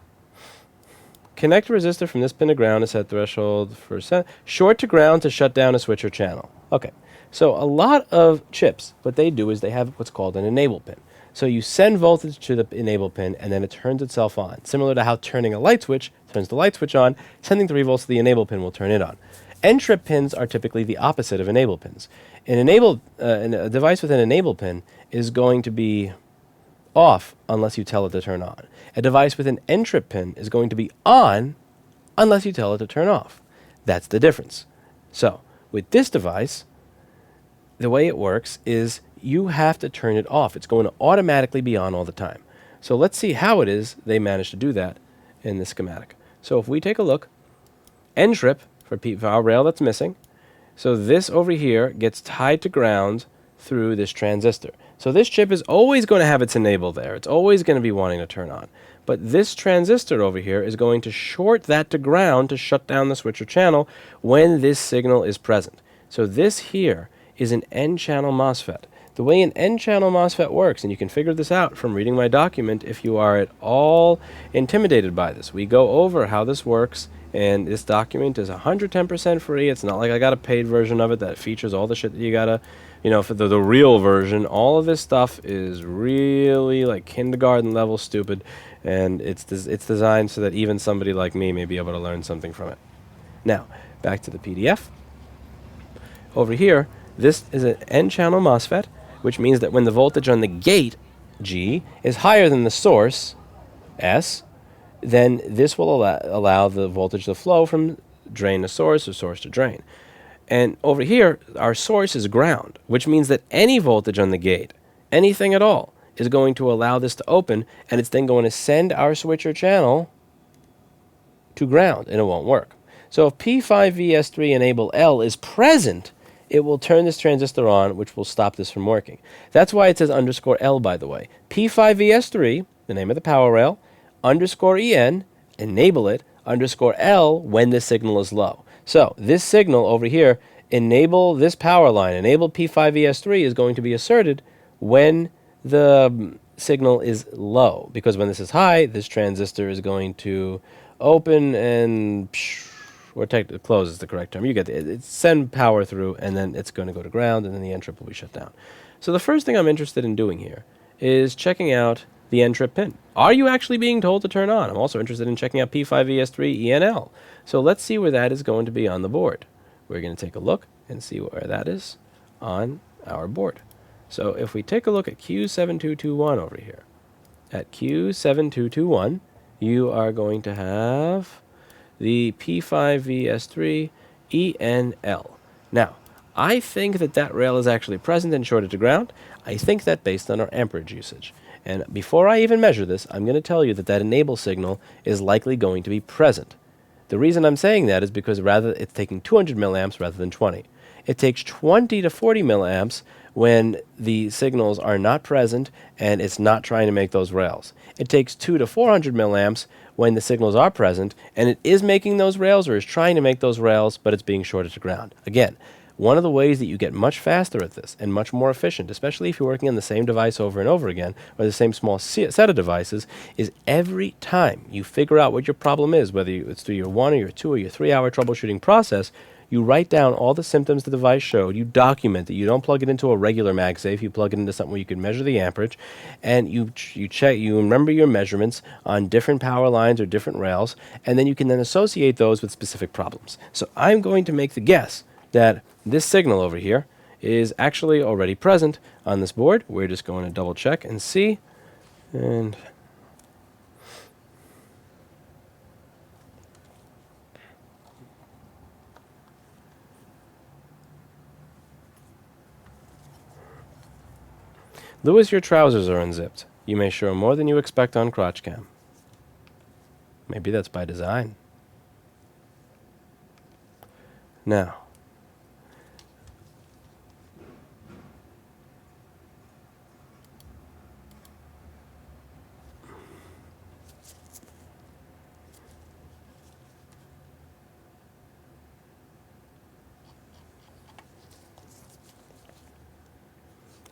Connect a resistor from this pin to ground to set threshold for short to ground to shut down a switch or channel. Okay, so a lot of chips, what they do is they have what's called an enable pin. So you send voltage to the enable pin, and then it turns itself on. Similar to how turning a light switch turns the light switch on, sending 3 volts to the enable pin will turn it on. N-trip pins are typically the opposite of enable pins. A device with an enable pin is going to be off unless you tell it to turn on. A device with an N-trip pin is going to be on unless you tell it to turn off. That's the difference. So, with this device, the way it works is you have to turn it off. It's going to automatically be on all the time. So let's see how it is they managed to do that in the schematic. So if we take a look, N-trip for our rail that's missing. So this over here gets tied to ground through this transistor. So this chip is always going to have its enable there. It's always going to be wanting to turn on. But this transistor over here is going to short that to ground to shut down the switcher channel when this signal is present. So this here is an N-channel MOSFET. The way an N-channel MOSFET works, and you can figure this out from reading my document if you are at all intimidated by this. We go over how this works, and this document is 110% free. It's not like I got a paid version of it that features all the shit that you gotta, for the real version. All of this stuff is really like kindergarten level stupid, and it's designed so that even somebody like me may be able to learn something from it. Now, back to the PDF. Over here, this is an N-channel MOSFET, which means that when the voltage on the gate, G, is higher than the source, S, then this will allow the voltage to flow from drain to source or source to drain. And over here, our source is ground, which means that any voltage on the gate, anything at all, is going to allow this to open, and it's then going to send our switcher channel to ground, and it won't work. So if P5VS3 enable L is present, it will turn this transistor on, which will stop this from working. That's why it says _L, by the way. P5VS3, the name of the power rail, _EN, enable it, _L when the signal is low. So this signal over here, enable this power line, enable P5VS3 is going to be asserted when the signal is low. Because when this is high, this transistor is going to open and or close is the correct term. You get it. Send power through, and then it's going to go to ground, and then the N-trip will be shut down. So the first thing I'm interested in doing here is checking out the N-trip pin. Are you actually being told to turn on? I'm also interested in checking out P5VS3 ENL. So let's see where that is going to be on the board. We're going to take a look and see where that is on our board. So if we take a look at Q7221 over here, at Q7221, you are going to have the P5VS3 ENL. Now, I think that rail is actually present and shorted to ground. I think that based on our amperage usage. And before I even measure this, I'm going to tell you that enable signal is likely going to be present. The reason I'm saying that is because it's taking 200 milliamps rather than 20. It takes 20 to 40 milliamps when the signals are not present and it's not trying to make those rails. It takes 200 to 400 milliamps when the signals are present and it is making those rails or is trying to make those rails, but it's being shorted to ground. Again, one of the ways that you get much faster at this and much more efficient, especially if you're working on the same device over and over again, or the same small set of devices, is every time you figure out what your problem is, whether it's through your 1 or your 2 or your 3 hour troubleshooting process, you write down all the symptoms the device showed, you document it, you don't plug it into a regular MagSafe, you plug it into something where you can measure the amperage, and you remember your measurements on different power lines or different rails, and then you can then associate those with specific problems. So I'm going to make the guess that this signal over here is actually already present on this board. We're just going to double check and see. And Louis, your trousers are unzipped. You may show more than you expect on crotch cam. Maybe that's by design. Now,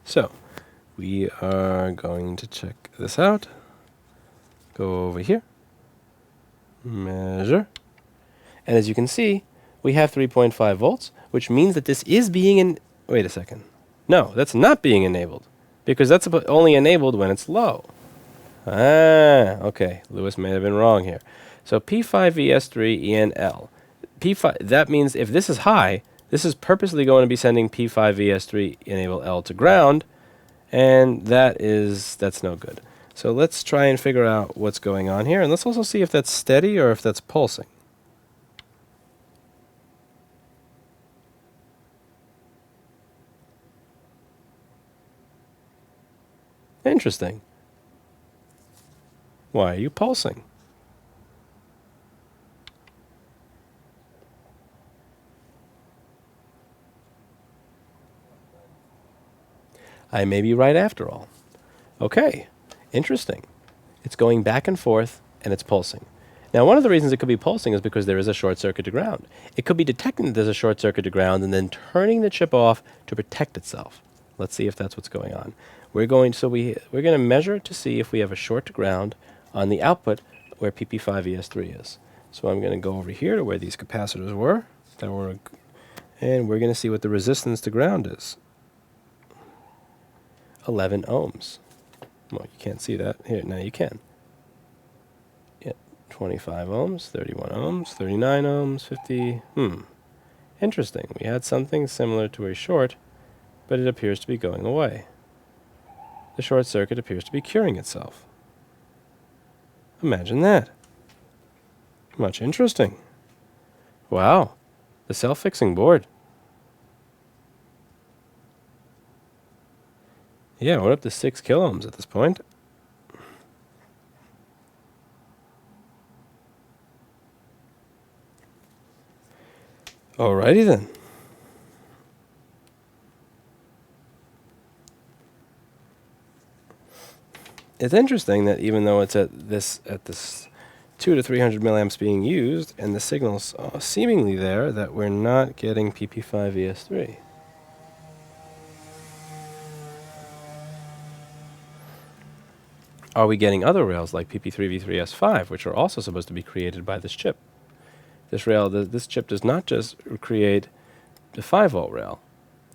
so we are going to check this out. Go over here. Measure. And as you can see, we have 3.5 volts, which means that this is being wait a second. No, that's not being enabled, because that's only enabled when it's low. Okay. Lewis may have been wrong here. So P5VS3 ENL. P5, that means if this is high, this is purposely going to be sending P5VS3 enable L to ground, and that's no good. So let's try and figure out what's going on here, and let's also see if that's steady or if that's pulsing. Interesting. Why are you pulsing? I may be right after all. Okay, interesting. It's going back and forth, and it's pulsing. Now, one of the reasons it could be pulsing is because there is a short circuit to ground. It could be detecting that there's a short circuit to ground and then turning the chip off to protect itself. Let's see if that's what's going on. We're going to measure to see if we have a short to ground on the output where PP5ES3 is. So I'm going to go over here to where these capacitors were, and we're going to see what the resistance to ground is. 11 ohms. Well, you can't see that. Here, now you can. 25 ohms, 31 ohms, 39 ohms, 50. Interesting. We had something similar to a short, but it appears to be going away. The short circuit appears to be curing itself. Imagine that. Much interesting. Wow. The self-fixing board. Yeah, we're up to 6 kiloohms at this point. Alrighty then. It's interesting that even though it's at this 2 to 300 milliamps being used, and the signal's seemingly there, that we're not getting PP5ES3. Are we getting other rails like PP3V3S5, which are also supposed to be created by this chip? This chip does not just create the 5-volt rail,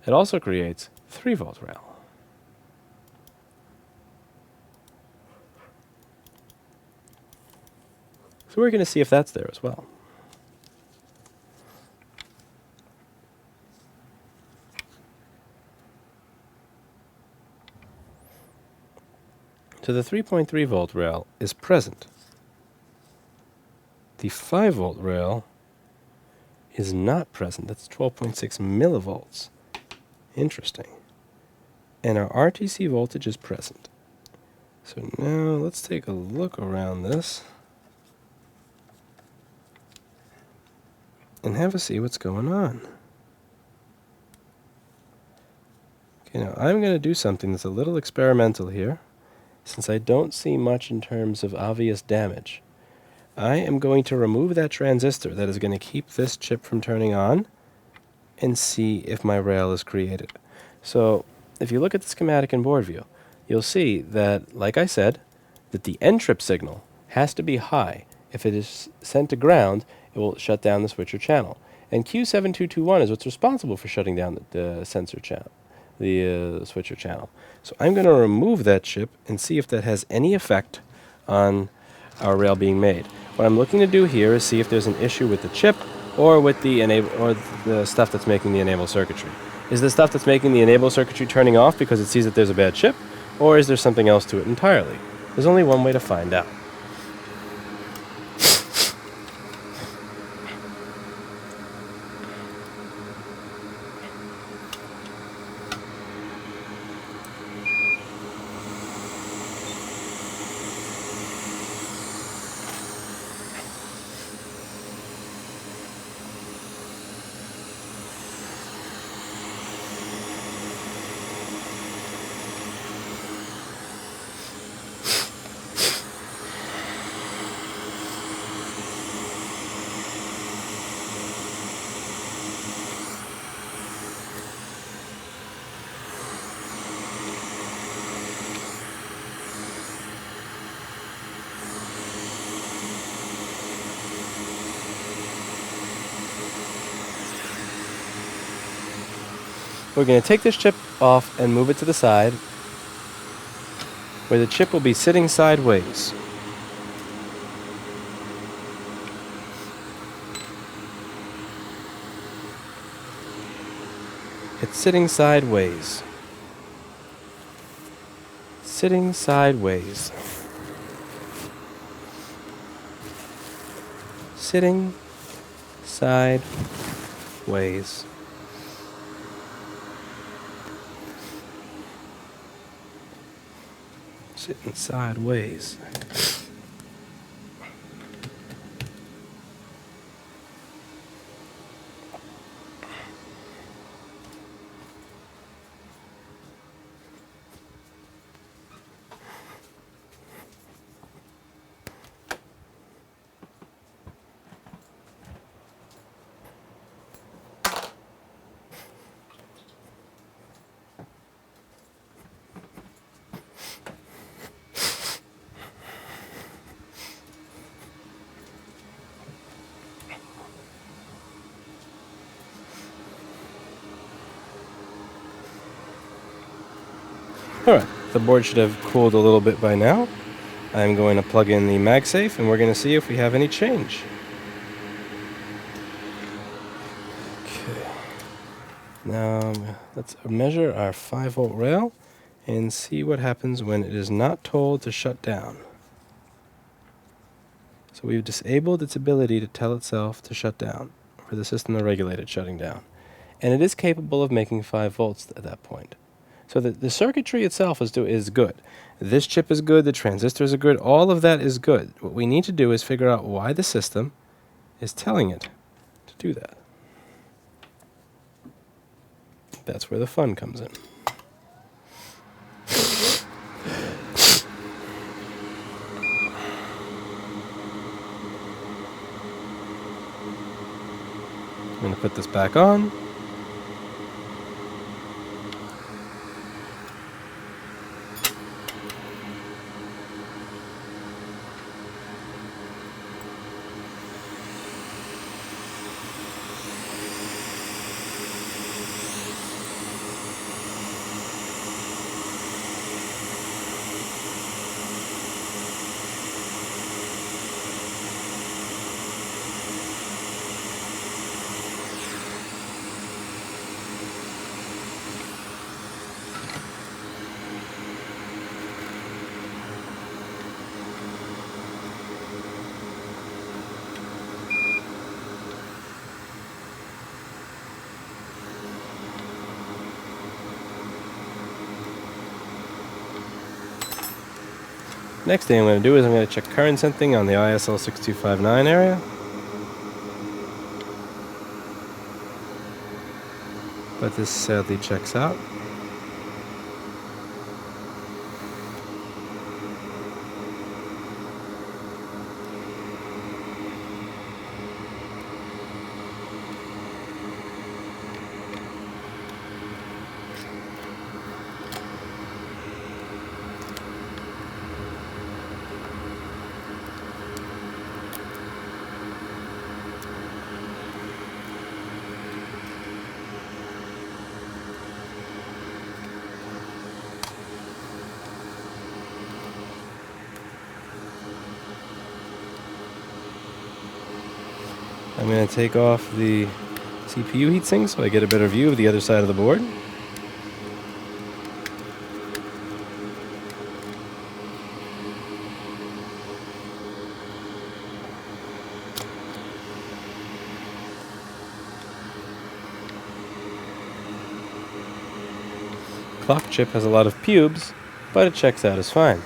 it also creates 3-volt rail. So we're going to see if that's there as well. So the 3.3 volt rail is present. The 5 volt rail is not present. That's 12.6 millivolts. Interesting. And our RTC voltage is present. So now let's take a look around this and have a see what's going on. Okay, now I'm going to do something that's a little experimental here. Since I don't see much in terms of obvious damage, I am going to remove that transistor that is going to keep this chip from turning on and see if my rail is created. So if you look at the schematic in board view, you'll see that, like I said, that the N-trip signal has to be high. If it is sent to ground, it will shut down the switcher channel. And Q7221 is what's responsible for shutting down the sensor channel, the switcher channel. So I'm going to remove that chip and see if that has any effect on our rail being made. What I'm looking to do here is see if there's an issue with the chip or with the the stuff that's making the enable circuitry. Is the stuff that's making the enable circuitry turning off because it sees that there's a bad chip, or is there something else to it entirely? There's only one way to find out. We're going to take this chip off and move it to the side, where the chip will be sitting sideways. It's sitting sideways. Sitting sideways. Sitting sideways. Sitting sideways. Alright, the board should have cooled a little bit by now. I'm going to plug in the MagSafe and we're going to see if we have any change. Okay. Now let's measure our 5-volt rail and see what happens when it is not told to shut down. So we've disabled its ability to tell itself to shut down, for the system to regulate it shutting down. And it is capable of making 5 volts at that point. So the circuitry itself is good. This chip is good, the transistors are good, all of that is good. What we need to do is figure out why the system is telling it to do that. That's where the fun comes in. I'm going to put this back on. Next thing I'm going to do is I'm going to check current sensing on the ISL 6259 area. But this sadly checks out. I'm going to take off the CPU heatsink so I get a better view of the other side of the board. Clock chip has a lot of pubes, but it checks out as fine.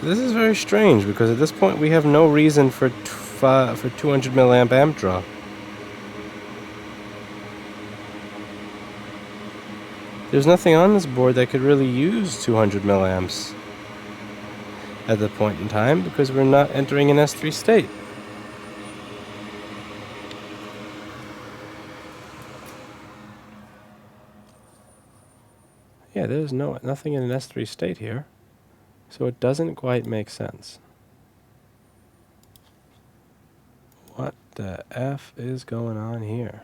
This is very strange because at this point we have no reason for 200 milliamp amp draw. There's nothing on this board that could really use 200 milliamps at the point in time because we're not entering an S3 state. Yeah, there's nothing in an S3 state here. So it doesn't quite make sense. What the F is going on here?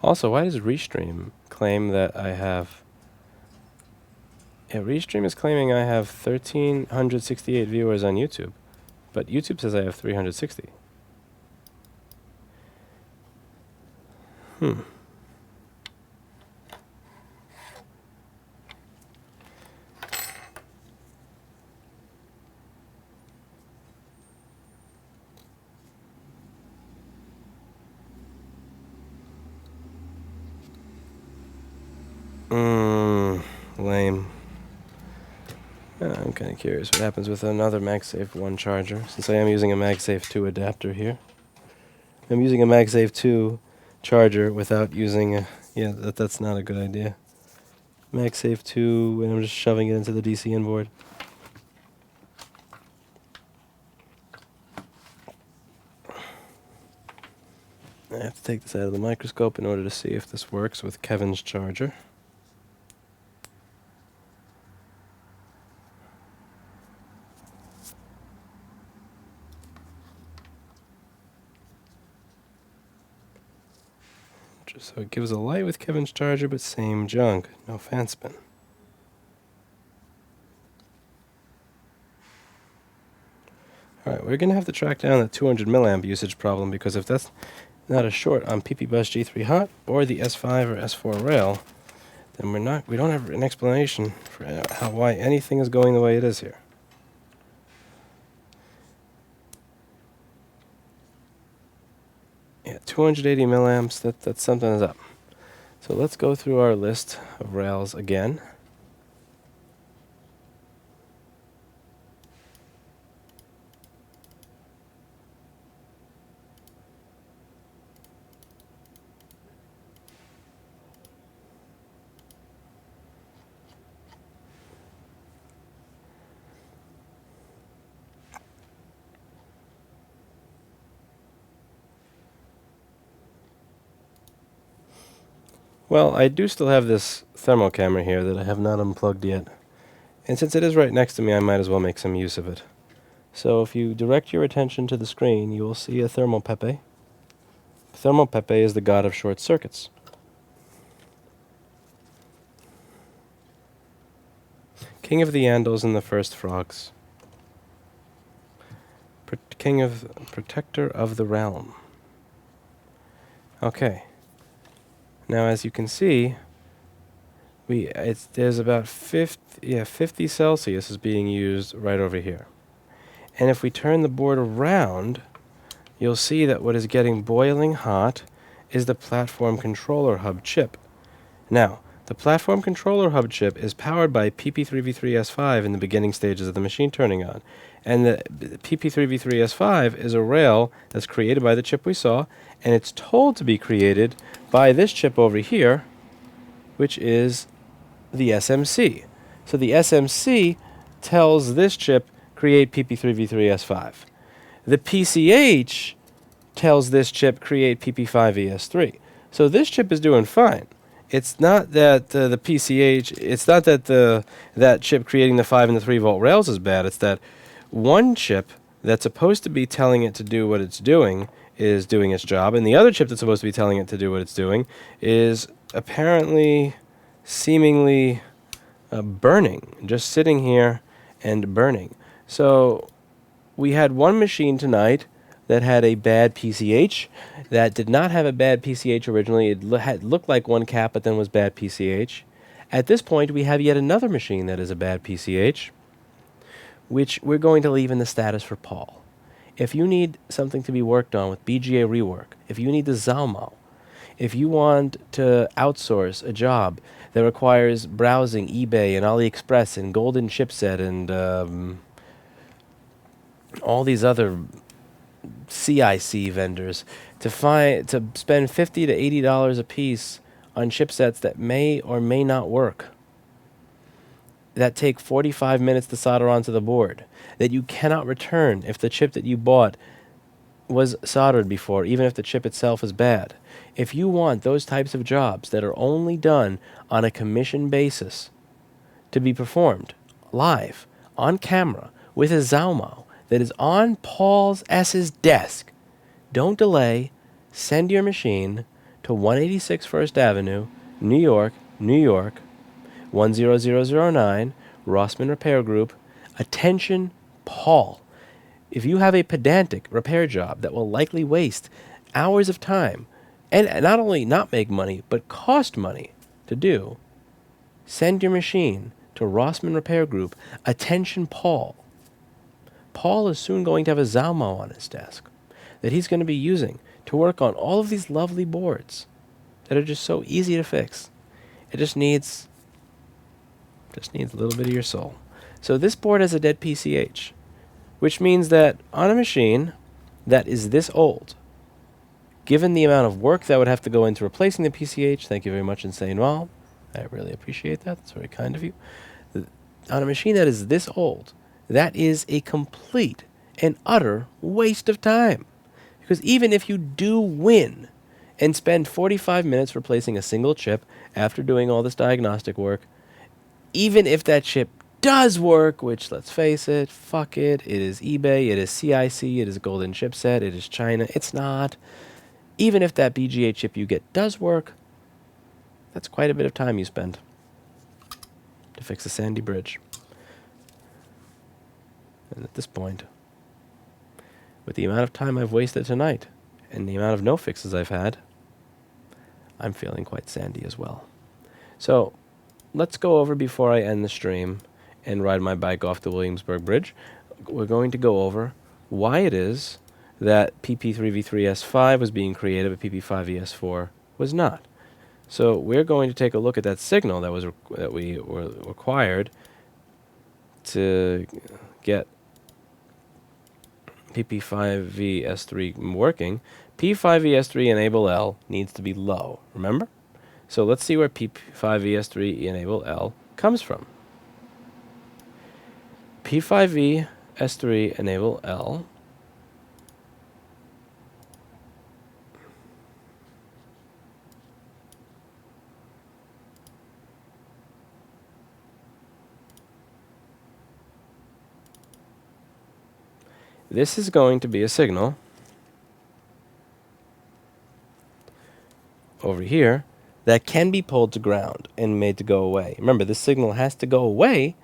Also, why does Restream claim that I have... Yeah, Restream is claiming I have 1,368 viewers on YouTube, but YouTube says I have 360. Hmm. Lame. I'm kind of curious what happens with another MagSafe 1 charger, since I am using a MagSafe 2 adapter here. I'm using a MagSafe 2 charger without using a... Yeah, that's not a good idea. MagSafe 2, and I'm just shoving it into the DC inboard. I have to take this out of the microscope in order to see if this works with Kevin's charger. So it gives a light with Kevin's charger, but same junk. No fan spin. Alright, we're going to have to track down the 200 milliamp usage problem, because if that's not a short on PP Bus G3 Hot or the S5 or S4 rail, then we don't have an explanation for why anything is going the way it is here. Yeah, 280 milliamps, that's something is up. So let's go through our list of rails again. Well, I do still have this thermal camera here that I have not unplugged yet. And since it is right next to me, I might as well make some use of it. So if you direct your attention to the screen, you will see a thermal Pepe. Thermal Pepe is the god of short circuits. King of the Andals and the first frogs. Protector of the realm. Okay. Now, as you can see, there's about 50 Celsius is being used right over here. And if we turn the board around, you'll see that what is getting boiling hot is the platform controller hub chip. Now, the platform controller hub chip is powered by PP3v3S5 in the beginning stages of the machine turning on. And the PP3v3S5 is a rail that's created by the chip we saw, and it's told to be created by this chip over here, which is the SMC. So the SMC tells this chip, create PP3v3S5. The PCH tells this chip, create PP5ES3. So this chip is doing fine. It's not that the PCH, it's not that that chip creating the 5 and the 3 volt rails is bad. It's that one chip that's supposed to be telling it to do what it's doing is doing its job, and the other chip that's supposed to be telling it to do what it's doing is apparently, seemingly burning, just sitting here and burning. So we had one machine tonight that had a bad PCH, that did not have a bad PCH originally. It looked like one cap, but then was bad PCH. At this point, we have yet another machine that is a bad PCH, which we're going to leave in the status for Paul. If you need something to be worked on with BGA rework, if you need the Zalmo, if you want to outsource a job that requires browsing eBay and AliExpress and Golden Chipset and all these other CIC vendors to spend $50 to $80 a piece on chipsets that may or may not work, that take 45 minutes to solder onto the board, that you cannot return if the chip that you bought was soldered before, even if the chip itself is bad. If you want those types of jobs that are only done on a commission basis to be performed live, on camera, with a Zalmo that is on Paul's S's desk, don't delay, send your machine to 186 First Avenue, New York, New York, 10009, Rossman Repair Group. Attention, Paul. If you have a pedantic repair job that will likely waste hours of time and not only not make money, but cost money to do, send your machine to Rossman Repair Group. Attention, Paul. Paul is soon going to have a Zalmo on his desk that he's going to be using to work on all of these lovely boards that are just so easy to fix. It just needs a little bit of your soul. So this board has a dead PCH, which means that on a machine that is this old, given the amount of work that would have to go into replacing the PCH, thank you very much, Insane Mom. I really appreciate that. That's very kind of you. On a machine that is this old, that is a complete and utter waste of time. Because even if you do win and spend 45 minutes replacing a single chip after doing all this diagnostic work, even if that chip does work, which, let's face it, fuck it, it is eBay, it is CIC, it is a golden chipset, it is China, it's not. Even if that BGA chip you get does work, that's quite a bit of time you spend to fix a sandy bridge. And at this point, with the amount of time I've wasted tonight and the amount of no fixes I've had, I'm feeling quite sandy as well. So let's go over before I end the stream and ride my bike off the Williamsburg Bridge. We're going to go over why it is that PP3V3S5 was being created, but PP5ES4 was not. So we're going to take a look at that signal that we were required to get PP5ES3 working. P5ES3 enable L needs to be low, remember? So let's see where P5ES3 enable L comes from. P5ES3 enable L this is going to be a signal over here that can be pulled to ground and made to go away. Remember, this signal has to go away.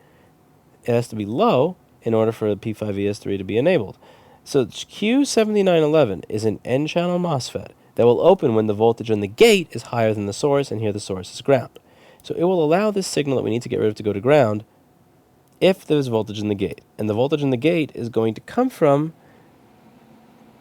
It has to be low in order for the P5ES3 to be enabled. So Q7911 is an N-channel MOSFET that will open when the voltage on the gate is higher than the source, and here the source is ground. So it will allow this signal that we need to get rid of to go to ground if there's voltage in the gate. And the voltage in the gate is going to come from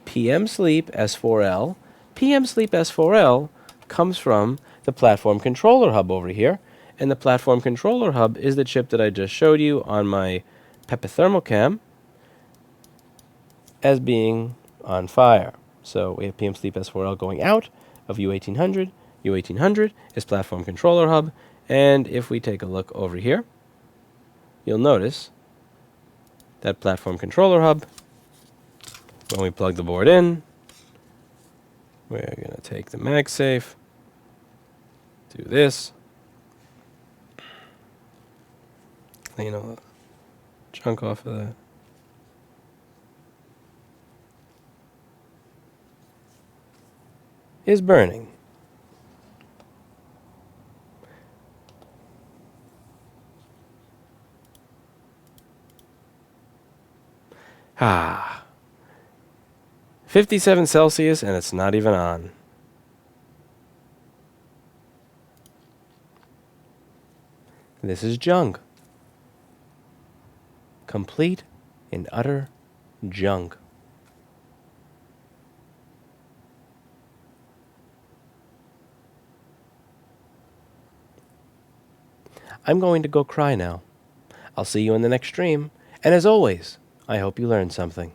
PM sleep S4L. PM sleep S4L comes from the platform controller hub over here. And the platform controller hub is the chip that I just showed you on my Pepper Thermocam as being on fire. So we have PM sleep S4L going out of U1800. U1800 is platform controller hub. And if we take a look over here, you'll notice that platform controller hub, when we plug the board in, we're going to take the MagSafe, do this, clean all the chunk off of that. Is burning. Ah. 57 Celsius and it's not even on. This is junk. Complete and utter junk. I'm going to go cry now. I'll see you in the next stream. And as always, I hope you learned something.